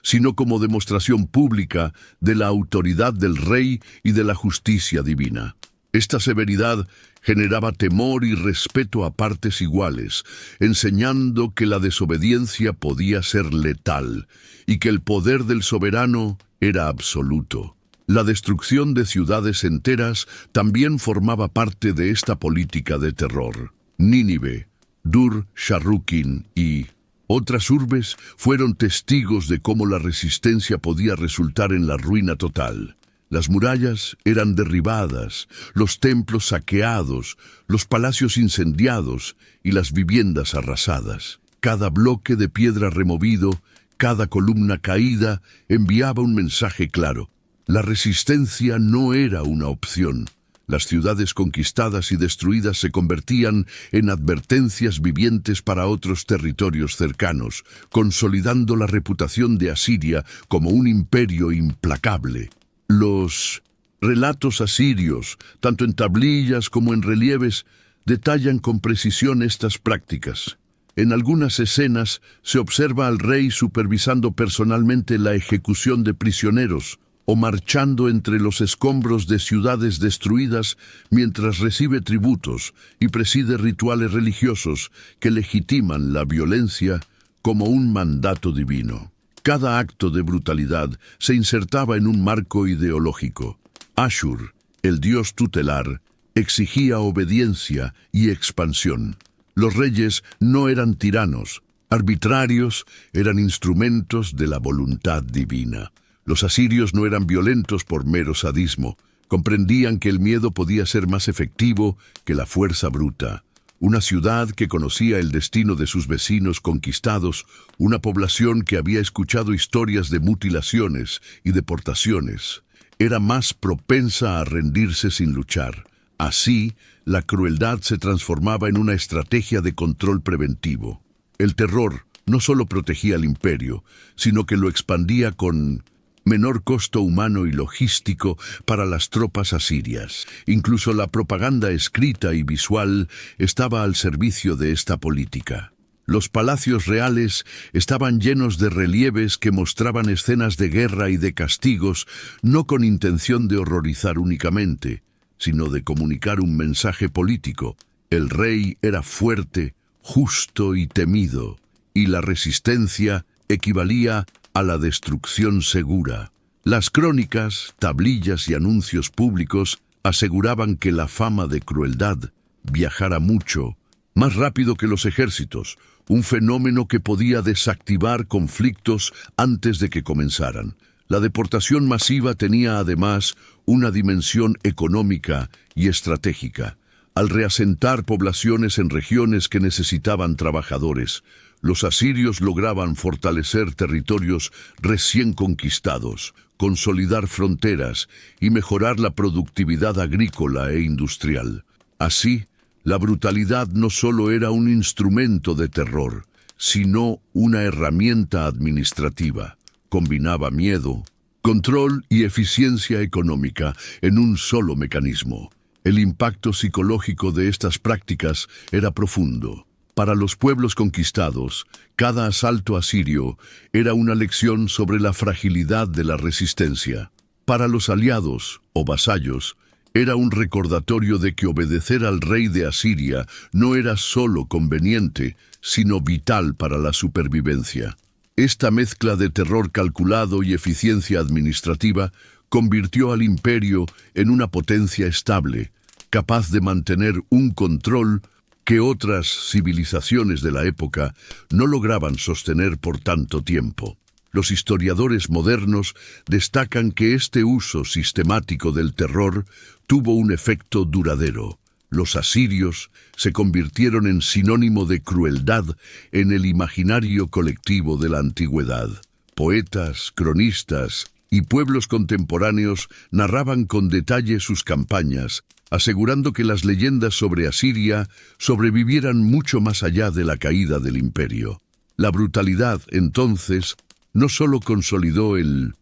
sino como demostración pública de la autoridad del rey y de la justicia divina. Esta severidad generaba temor y respeto a partes iguales, enseñando que la desobediencia podía ser letal y que el poder del soberano era absoluto. La destrucción de ciudades enteras también formaba parte de esta política de terror. Nínive, Dur-Sharrukin y otras urbes fueron testigos de cómo la resistencia podía resultar en la ruina total. Las murallas eran derribadas, los templos saqueados, los palacios incendiados y las viviendas arrasadas. Cada bloque de piedra removido, cada columna caída, enviaba un mensaje claro. La resistencia no era una opción. Las ciudades conquistadas y destruidas se convertían en advertencias vivientes para otros territorios cercanos, consolidando la reputación de Asiria como un imperio implacable. Los relatos asirios, tanto en tablillas como en relieves, detallan con precisión estas prácticas. En algunas escenas se observa al rey supervisando personalmente la ejecución de prisioneros o marchando entre los escombros de ciudades destruidas mientras recibe tributos y preside rituales religiosos que legitiman la violencia como un mandato divino. Cada acto de brutalidad se insertaba en un marco ideológico. Ashur, el dios tutelar, exigía obediencia y expansión. Los reyes no eran tiranos, arbitrarios, eran instrumentos de la voluntad divina. Los asirios no eran violentos por mero sadismo, comprendían que el miedo podía ser más efectivo que la fuerza bruta. Una ciudad que conocía el destino de sus vecinos conquistados, una población que había escuchado historias de mutilaciones y deportaciones, era más propensa a rendirse sin luchar. Así, la crueldad se transformaba en una estrategia de control preventivo. El terror no solo protegía al imperio, sino que lo expandía con menor costo humano y logístico para las tropas asirias. Incluso la propaganda escrita y visual estaba al servicio de esta política. Los palacios reales estaban llenos de relieves que mostraban escenas de guerra y de castigos, no con intención de horrorizar únicamente, sino de comunicar un mensaje político. El rey era fuerte, justo y temido, y la resistencia equivalía a la destrucción segura. Las crónicas, tablillas y anuncios públicos aseguraban que la fama de crueldad viajara mucho, más rápido que los ejércitos, un fenómeno que podía desactivar conflictos antes de que comenzaran. La deportación masiva tenía además una dimensión económica y estratégica. Al reasentar poblaciones en regiones que necesitaban trabajadores, los asirios lograban fortalecer territorios recién conquistados, consolidar fronteras y mejorar la productividad agrícola e industrial. Así, la brutalidad no solo era un instrumento de terror, sino una herramienta administrativa. Combinaba miedo, control y eficiencia económica en un solo mecanismo. El impacto psicológico de estas prácticas era profundo. Para los pueblos conquistados, cada asalto asirio era una lección sobre la fragilidad de la resistencia. Para los aliados, o vasallos, era un recordatorio de que obedecer al rey de Asiria no era solo conveniente, sino vital para la supervivencia. Esta mezcla de terror calculado y eficiencia administrativa convirtió al imperio en una potencia estable, capaz de mantener un control que otras civilizaciones de la época no lograban sostener por tanto tiempo. Los historiadores modernos destacan que este uso sistemático del terror tuvo un efecto duradero. Los asirios se convirtieron en sinónimo de crueldad en el imaginario colectivo de la antigüedad. Poetas, cronistas y pueblos contemporáneos narraban con detalle sus campañas, asegurando que las leyendas sobre Asiria sobrevivieran mucho más allá de la caída del imperio. La brutalidad, entonces, no solo consolidó el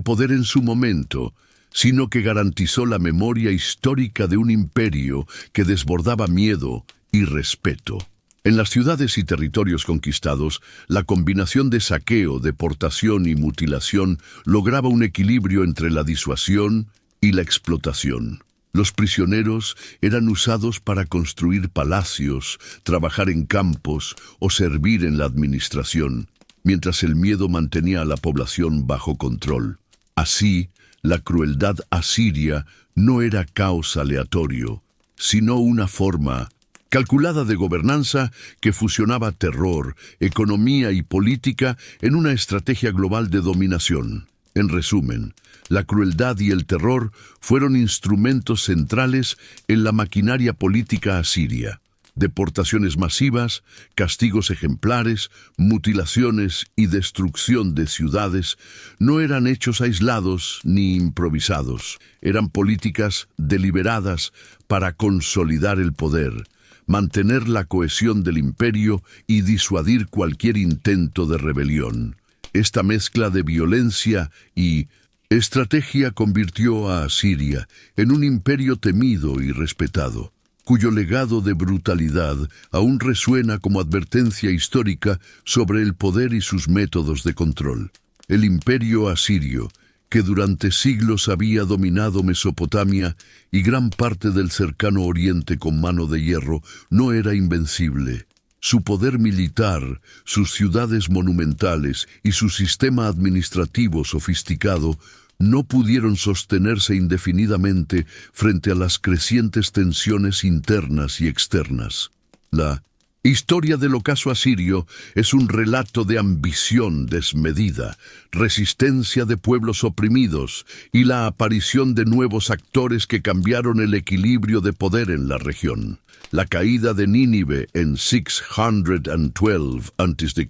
poder en su momento, sino que garantizó la memoria histórica de un imperio que desbordaba miedo y respeto. En las ciudades y territorios conquistados, la combinación de saqueo, deportación y mutilación lograba un equilibrio entre la disuasión y la explotación. Los prisioneros eran usados para construir palacios, trabajar en campos o servir en la administración, mientras el miedo mantenía a la población bajo control. Así, la crueldad asiria no era caos aleatorio, sino una forma calculada de gobernanza que fusionaba terror, economía y política en una estrategia global de dominación. En resumen, la crueldad y el terror fueron instrumentos centrales en la maquinaria política asiria. Deportaciones masivas, castigos ejemplares, mutilaciones y destrucción de ciudades no eran hechos aislados ni improvisados. Eran políticas deliberadas para consolidar el poder, mantener la cohesión del imperio y disuadir cualquier intento de rebelión. Esta mezcla de violencia y estrategia convirtió a Asiria en un imperio temido y respetado, cuyo legado de brutalidad aún resuena como advertencia histórica sobre el poder y sus métodos de control. El imperio asirio, que durante siglos había dominado Mesopotamia y gran parte del cercano oriente con mano de hierro, no era invencible. Su poder militar, sus ciudades monumentales y su sistema administrativo sofisticado no pudieron sostenerse indefinidamente frente a las crecientes tensiones internas y externas. La historia del ocaso asirio es un relato de ambición desmedida, resistencia de pueblos oprimidos y la aparición de nuevos actores que cambiaron el equilibrio de poder en la región. La caída de Nínive en 612 a.C.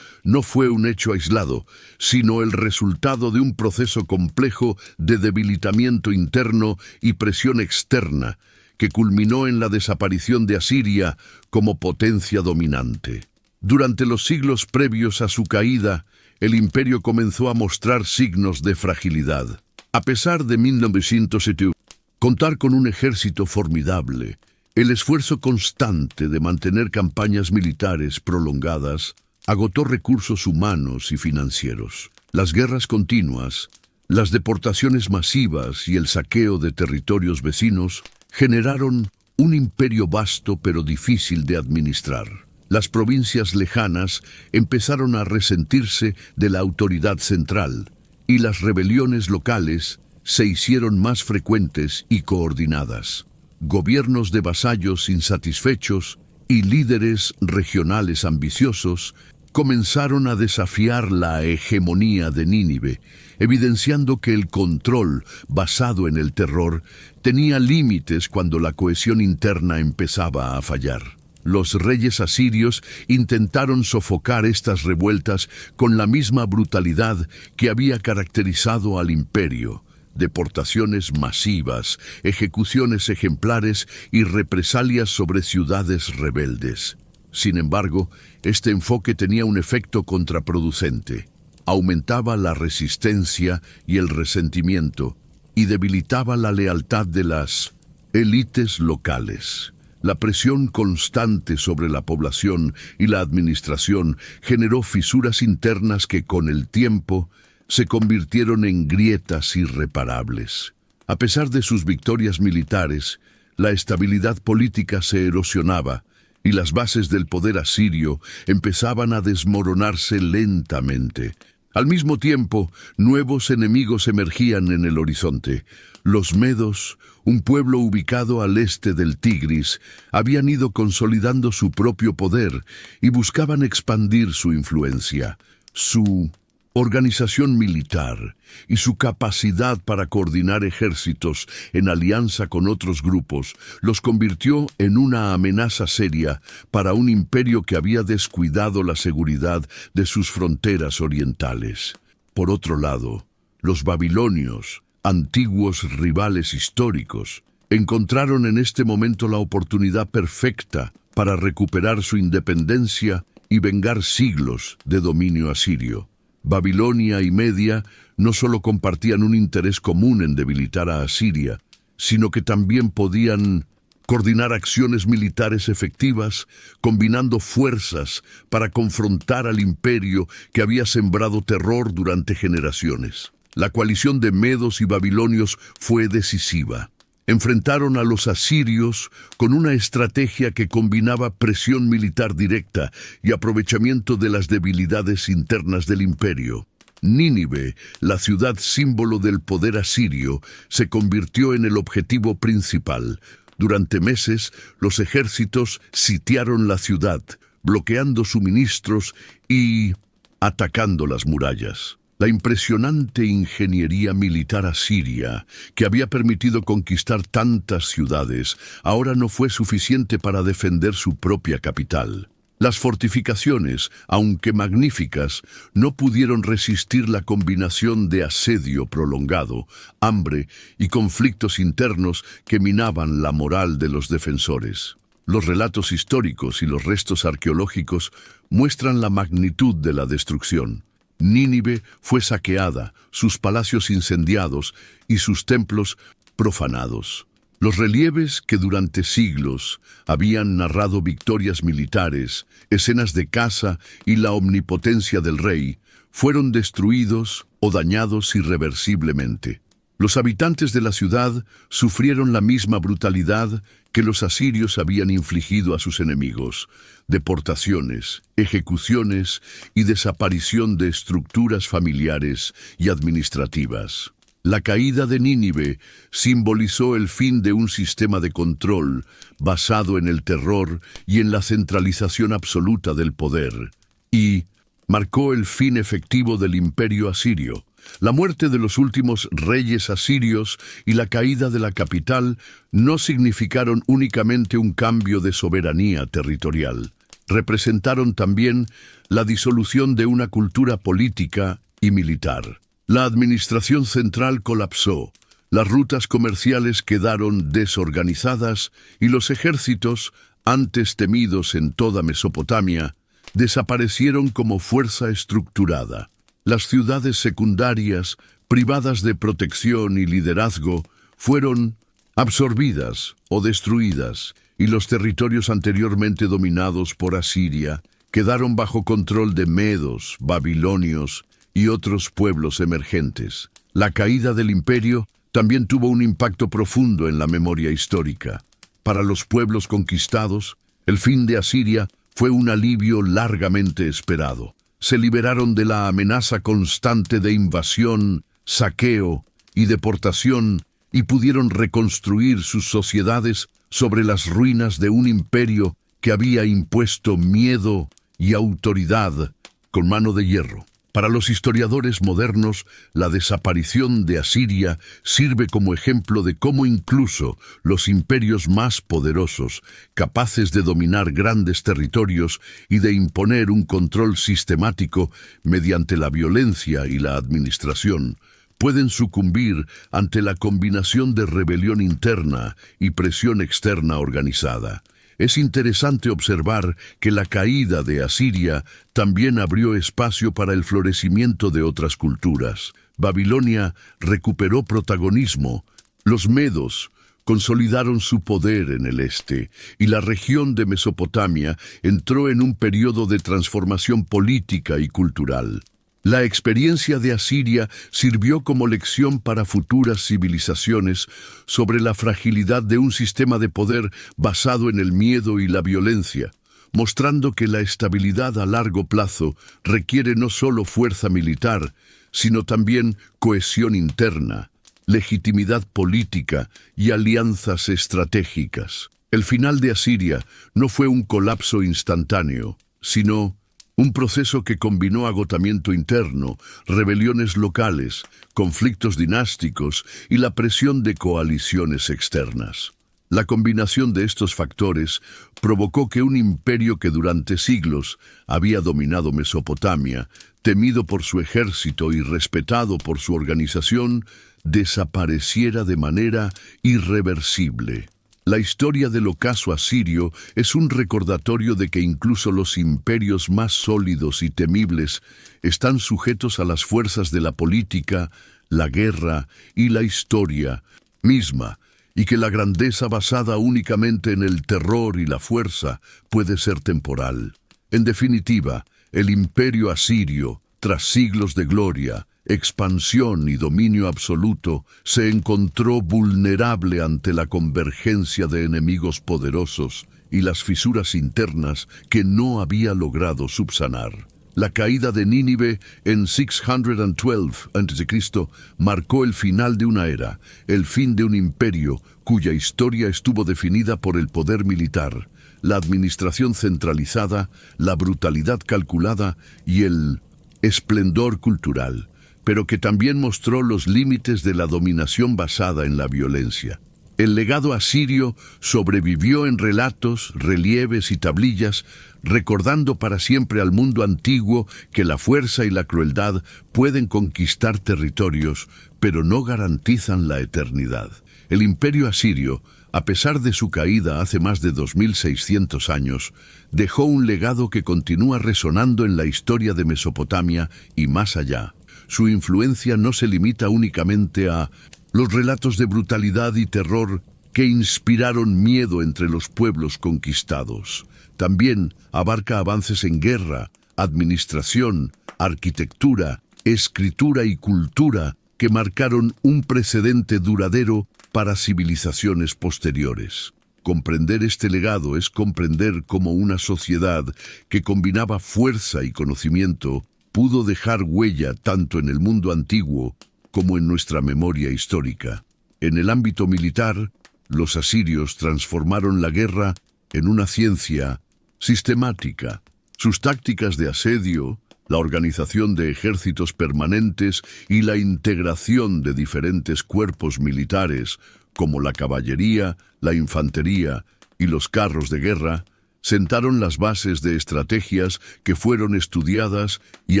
no fue un hecho aislado, sino el resultado de un proceso complejo de debilitamiento interno y presión externa, que culminó en la desaparición de Asiria como potencia dominante. Durante los siglos previos a su caída, el imperio comenzó a mostrar signos de fragilidad. A pesar de 1907, contar con un ejército formidable, el esfuerzo constante de mantener campañas militares prolongadas agotó recursos humanos y financieros. Las guerras continuas, las deportaciones masivas y el saqueo de territorios vecinos generaron un imperio vasto pero difícil de administrar. Las provincias lejanas empezaron a resentirse de la autoridad central y las rebeliones locales se hicieron más frecuentes y coordinadas. Gobiernos de vasallos insatisfechos y líderes regionales ambiciosos comenzaron a desafiar la hegemonía de Nínive, evidenciando que el control basado en el terror tenía límites cuando la cohesión interna empezaba a fallar. Los reyes asirios intentaron sofocar estas revueltas con la misma brutalidad que había caracterizado al imperio: deportaciones masivas, ejecuciones ejemplares y represalias sobre ciudades rebeldes. Sin embargo, este enfoque tenía un efecto contraproducente. Aumentaba la resistencia y el resentimiento y debilitaba la lealtad de las élites locales. La presión constante sobre la población y la administración generó fisuras internas que con el tiempo se convirtieron en grietas irreparables. A pesar de sus victorias militares, la estabilidad política se erosionaba y las bases del poder asirio empezaban a desmoronarse lentamente. Al mismo tiempo, nuevos enemigos emergían en el horizonte. Los medos, un pueblo ubicado al este del Tigris, habían ido consolidando su propio poder y buscaban expandir su influencia. Su organización militar y su capacidad para coordinar ejércitos en alianza con otros grupos los convirtió en una amenaza seria para un imperio que había descuidado la seguridad de sus fronteras orientales. Por otro lado, los babilonios, antiguos rivales históricos, encontraron en este momento la oportunidad perfecta para recuperar su independencia y vengar siglos de dominio asirio. Babilonia y Media no solo compartían un interés común en debilitar a Asiria, sino que también podían coordinar acciones militares efectivas, combinando fuerzas para confrontar al imperio que había sembrado terror durante generaciones. La coalición de medos y babilonios fue decisiva. Enfrentaron a los asirios con una estrategia que combinaba presión militar directa y aprovechamiento de las debilidades internas del imperio. Nínive, la ciudad símbolo del poder asirio, se convirtió en el objetivo principal. Durante meses, los ejércitos sitiaron la ciudad, bloqueando suministros y atacando las murallas. La impresionante ingeniería militar asiria, que había permitido conquistar tantas ciudades, ahora no fue suficiente para defender su propia capital. Las fortificaciones, aunque magníficas, no pudieron resistir la combinación de asedio prolongado, hambre y conflictos internos que minaban la moral de los defensores. Los relatos históricos y los restos arqueológicos muestran la magnitud de la destrucción. Nínive fue saqueada, sus palacios incendiados y sus templos profanados. Los relieves que durante siglos habían narrado victorias militares, escenas de caza y la omnipotencia del rey, fueron destruidos o dañados irreversiblemente. Los habitantes de la ciudad sufrieron la misma brutalidad que los asirios habían infligido a sus enemigos: deportaciones, ejecuciones y desaparición de estructuras familiares y administrativas. La caída de Nínive simbolizó el fin de un sistema de control basado en el terror y en la centralización absoluta del poder, y marcó el fin efectivo del imperio asirio. La muerte de los últimos reyes asirios y la caída de la capital no significaron únicamente un cambio de soberanía territorial. Representaron también la disolución de una cultura política y militar. La administración central colapsó, las rutas comerciales quedaron desorganizadas y los ejércitos, antes temidos en toda Mesopotamia, desaparecieron como fuerza estructurada. Las ciudades secundarias, privadas de protección y liderazgo, fueron absorbidas o destruidas, y los territorios anteriormente dominados por Asiria quedaron bajo control de medos, babilonios y otros pueblos emergentes. La caída del imperio también tuvo un impacto profundo en la memoria histórica. Para los pueblos conquistados, el fin de Asiria fue un alivio largamente esperado. Se liberaron de la amenaza constante de invasión, saqueo y deportación y pudieron reconstruir sus sociedades sobre las ruinas de un imperio que había impuesto miedo y autoridad con mano de hierro. Para los historiadores modernos, la desaparición de Asiria sirve como ejemplo de cómo incluso los imperios más poderosos, capaces de dominar grandes territorios y de imponer un control sistemático mediante la violencia y la administración, pueden sucumbir ante la combinación de rebelión interna y presión externa organizada. Es interesante observar que la caída de Asiria también abrió espacio para el florecimiento de otras culturas. Babilonia recuperó protagonismo, los medos consolidaron su poder en el este, y la región de Mesopotamia entró en un periodo de transformación política y cultural. La experiencia de Asiria sirvió como lección para futuras civilizaciones sobre la fragilidad de un sistema de poder basado en el miedo y la violencia, mostrando que la estabilidad a largo plazo requiere no solo fuerza militar, sino también cohesión interna, legitimidad política y alianzas estratégicas. El final de Asiria no fue un colapso instantáneo, sino un proceso que combinó agotamiento interno, rebeliones locales, conflictos dinásticos y la presión de coaliciones externas. La combinación de estos factores provocó que un imperio que durante siglos había dominado Mesopotamia, temido por su ejército y respetado por su organización, desapareciera de manera irreversible. La historia del ocaso asirio es un recordatorio de que incluso los imperios más sólidos y temibles están sujetos a las fuerzas de la política, la guerra y la historia misma, y que la grandeza basada únicamente en el terror y la fuerza puede ser temporal. En definitiva, el imperio asirio, tras siglos de gloria, expansión y dominio absoluto, se encontró vulnerable ante la convergencia de enemigos poderosos y las fisuras internas que no había logrado subsanar. La caída de Nínive en 612 a.C. marcó el final de una era, el fin de un imperio cuya historia estuvo definida por el poder militar, la administración centralizada, la brutalidad calculada y el esplendor cultural, pero que también mostró los límites de la dominación basada en la violencia. El legado asirio sobrevivió en relatos, relieves y tablillas, recordando para siempre al mundo antiguo que la fuerza y la crueldad pueden conquistar territorios, pero no garantizan la eternidad. El imperio asirio, a pesar de su caída hace más de 2600 años, dejó un legado que continúa resonando en la historia de Mesopotamia y más allá. Su influencia no se limita únicamente a los relatos de brutalidad y terror que inspiraron miedo entre los pueblos conquistados. También abarca avances en guerra, administración, arquitectura, escritura y cultura que marcaron un precedente duradero para civilizaciones posteriores. Comprender este legado es comprender cómo una sociedad que combinaba fuerza y conocimiento pudo dejar huella tanto en el mundo antiguo como en nuestra memoria histórica. En el ámbito militar, los asirios transformaron la guerra en una ciencia sistemática. Sus tácticas de asedio, la organización de ejércitos permanentes y la integración de diferentes cuerpos militares, como la caballería, la infantería y los carros de guerra, sentaron las bases de estrategias que fueron estudiadas y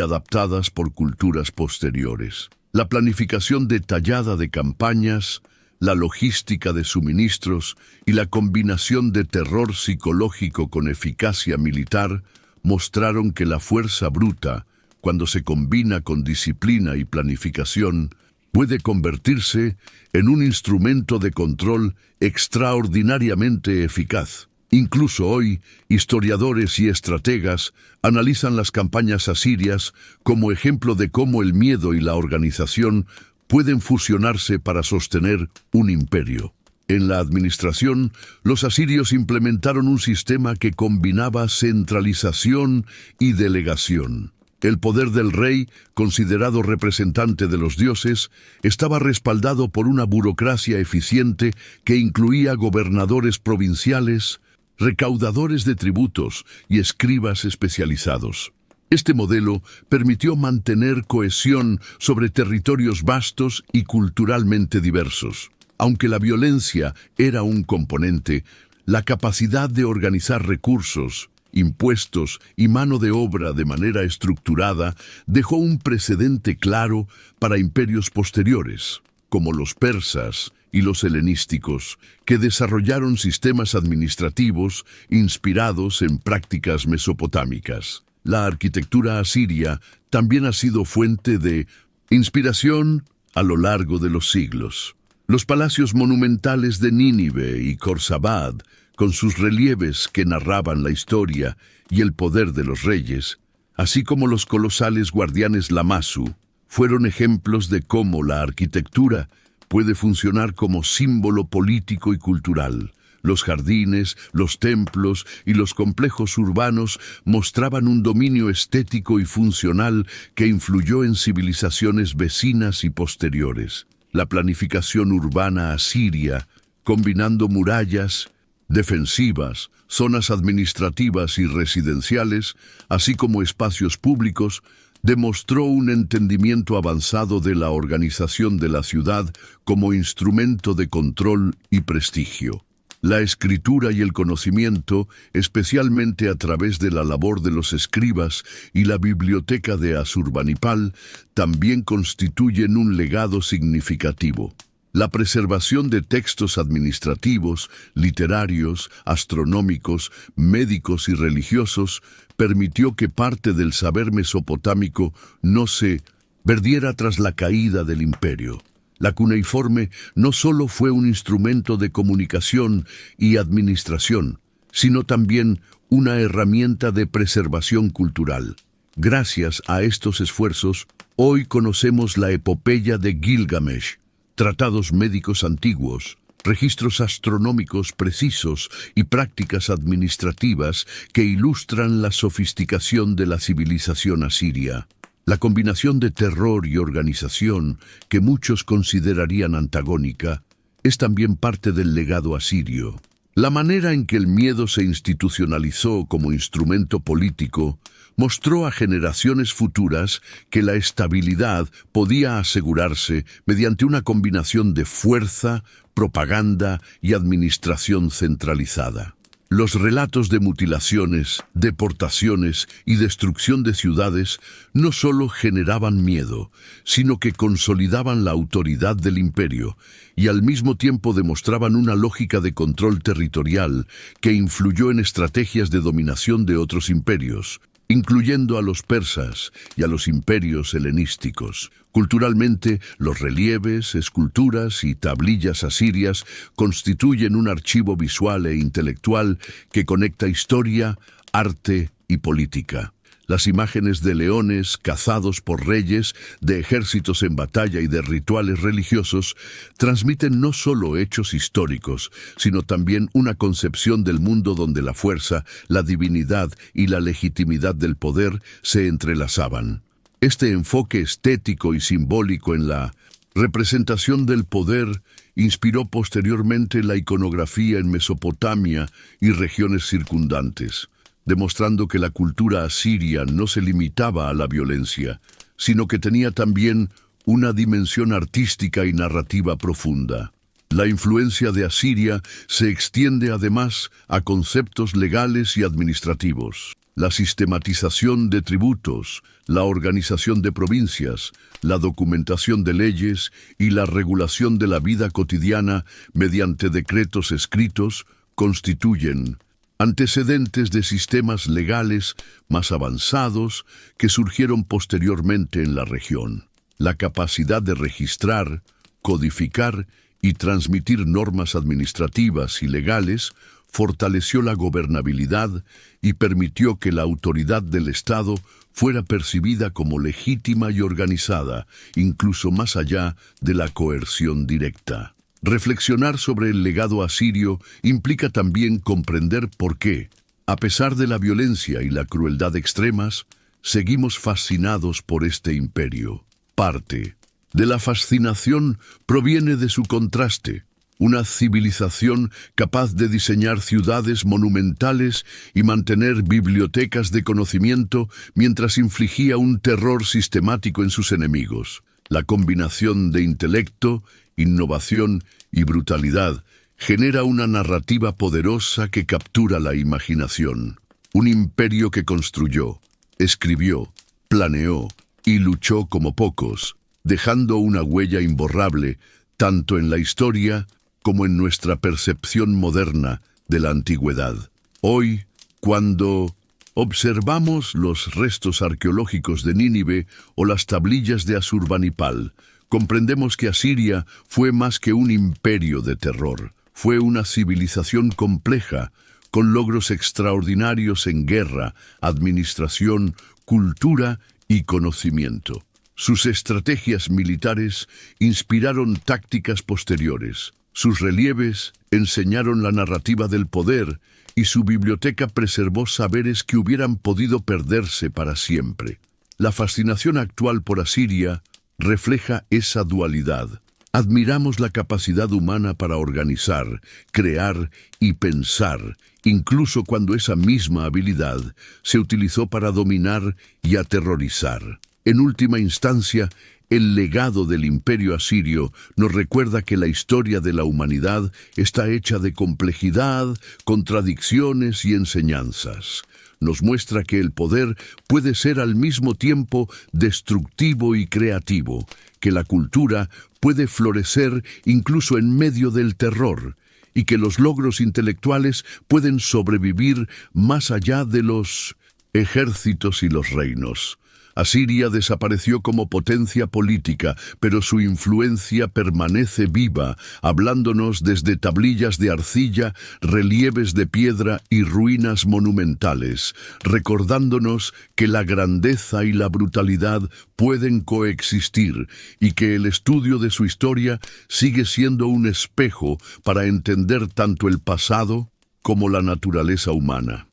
adaptadas por culturas posteriores. La planificación detallada de campañas, la logística de suministros y la combinación de terror psicológico con eficacia militar mostraron que la fuerza bruta, cuando se combina con disciplina y planificación, puede convertirse en un instrumento de control extraordinariamente eficaz. Incluso hoy, historiadores y estrategas analizan las campañas asirias como ejemplo de cómo el miedo y la organización pueden fusionarse para sostener un imperio. En la administración, los asirios implementaron un sistema que combinaba centralización y delegación. El poder del rey, considerado representante de los dioses, estaba respaldado por una burocracia eficiente que incluía gobernadores provinciales, recaudadores de tributos y escribas especializados. Este modelo permitió mantener cohesión sobre territorios vastos y culturalmente diversos. Aunque la violencia era un componente, la capacidad de organizar recursos, impuestos y mano de obra de manera estructurada dejó un precedente claro para imperios posteriores, como los persas y los helenísticos, que desarrollaron sistemas administrativos inspirados en prácticas mesopotámicas. La arquitectura asiria también ha sido fuente de inspiración a lo largo de los siglos. Los palacios monumentales de Nínive y Khorsabad, con sus relieves que narraban la historia y el poder de los reyes, así como los colosales guardianes Lamassu, fueron ejemplos de cómo la arquitectura puede funcionar como símbolo político y cultural. Los jardines, los templos y los complejos urbanos mostraban un dominio estético y funcional que influyó en civilizaciones vecinas y posteriores. La planificación urbana asiria, combinando murallas defensivas, zonas administrativas y residenciales, así como espacios públicos, demostró un entendimiento avanzado de la organización de la ciudad como instrumento de control y prestigio. La escritura y el conocimiento, especialmente a través de la labor de los escribas y la biblioteca de Asurbanipal, también constituyen un legado significativo. La preservación de textos administrativos, literarios, astronómicos, médicos y religiosos permitió que parte del saber mesopotámico no se perdiera tras la caída del imperio. La cuneiforme no solo fue un instrumento de comunicación y administración, sino también una herramienta de preservación cultural. Gracias a estos esfuerzos, hoy conocemos la epopeya de Gilgamesh, tratados médicos antiguos, registros astronómicos precisos y prácticas administrativas que ilustran la sofisticación de la civilización asiria. La combinación de terror y organización, que muchos considerarían antagónica, es también parte del legado asirio. La manera en que el miedo se institucionalizó como instrumento político mostró a generaciones futuras que la estabilidad podía asegurarse mediante una combinación de fuerza, propaganda y administración centralizada. Los relatos de mutilaciones, deportaciones y destrucción de ciudades no solo generaban miedo, sino que consolidaban la autoridad del imperio y al mismo tiempo demostraban una lógica de control territorial que influyó en estrategias de dominación de otros imperios, incluyendo a los persas y a los imperios helenísticos. Culturalmente, los relieves, esculturas y tablillas asirias constituyen un archivo visual e intelectual que conecta historia, arte y política. Las imágenes de leones cazados por reyes, de ejércitos en batalla y de rituales religiosos transmiten no solo hechos históricos, sino también una concepción del mundo donde la fuerza, la divinidad y la legitimidad del poder se entrelazaban. Este enfoque estético y simbólico en la representación del poder inspiró posteriormente la iconografía en Mesopotamia y regiones circundantes, demostrando que la cultura asiria no se limitaba a la violencia, sino que tenía también una dimensión artística y narrativa profunda. La influencia de Asiria se extiende además a conceptos legales y administrativos. La sistematización de tributos, la organización de provincias, la documentación de leyes y la regulación de la vida cotidiana mediante decretos escritos constituyen antecedentes de sistemas legales más avanzados que surgieron posteriormente en la región. La capacidad de registrar, codificar y transmitir normas administrativas y legales fortaleció la gobernabilidad y permitió que la autoridad del Estado fuera percibida como legítima y organizada, incluso más allá de la coerción directa. Reflexionar sobre el legado asirio implica también comprender por qué, a pesar de la violencia y la crueldad extremas, seguimos fascinados por este imperio. Parte de la fascinación proviene de su contraste. Una civilización capaz de diseñar ciudades monumentales y mantener bibliotecas de conocimiento mientras infligía un terror sistemático en sus enemigos. La combinación de intelecto, innovación y brutalidad genera una narrativa poderosa que captura la imaginación. Un imperio que construyó, escribió, planeó y luchó como pocos, dejando una huella imborrable tanto en la historia como en nuestra percepción moderna de la antigüedad. Hoy, cuando observamos los restos arqueológicos de Nínive o las tablillas de Asurbanipal, comprendemos que Asiria fue más que un imperio de terror. Fue una civilización compleja, con logros extraordinarios en guerra, administración, cultura y conocimiento. Sus estrategias militares inspiraron tácticas posteriores. Sus relieves enseñaron la narrativa del poder y su biblioteca preservó saberes que hubieran podido perderse para siempre. La fascinación actual por Asiria refleja esa dualidad. Admiramos la capacidad humana para organizar, crear y pensar, incluso cuando esa misma habilidad se utilizó para dominar y aterrorizar. En última instancia, el legado del imperio asirio nos recuerda que la historia de la humanidad está hecha de complejidad, contradicciones y enseñanzas. Nos muestra que el poder puede ser al mismo tiempo destructivo y creativo, que la cultura puede florecer incluso en medio del terror, y que los logros intelectuales pueden sobrevivir más allá de los ejércitos y los reinos. Asiria desapareció como potencia política, pero su influencia permanece viva, hablándonos desde tablillas de arcilla, relieves de piedra y ruinas monumentales, recordándonos que la grandeza y la brutalidad pueden coexistir y que el estudio de su historia sigue siendo un espejo para entender tanto el pasado como la naturaleza humana.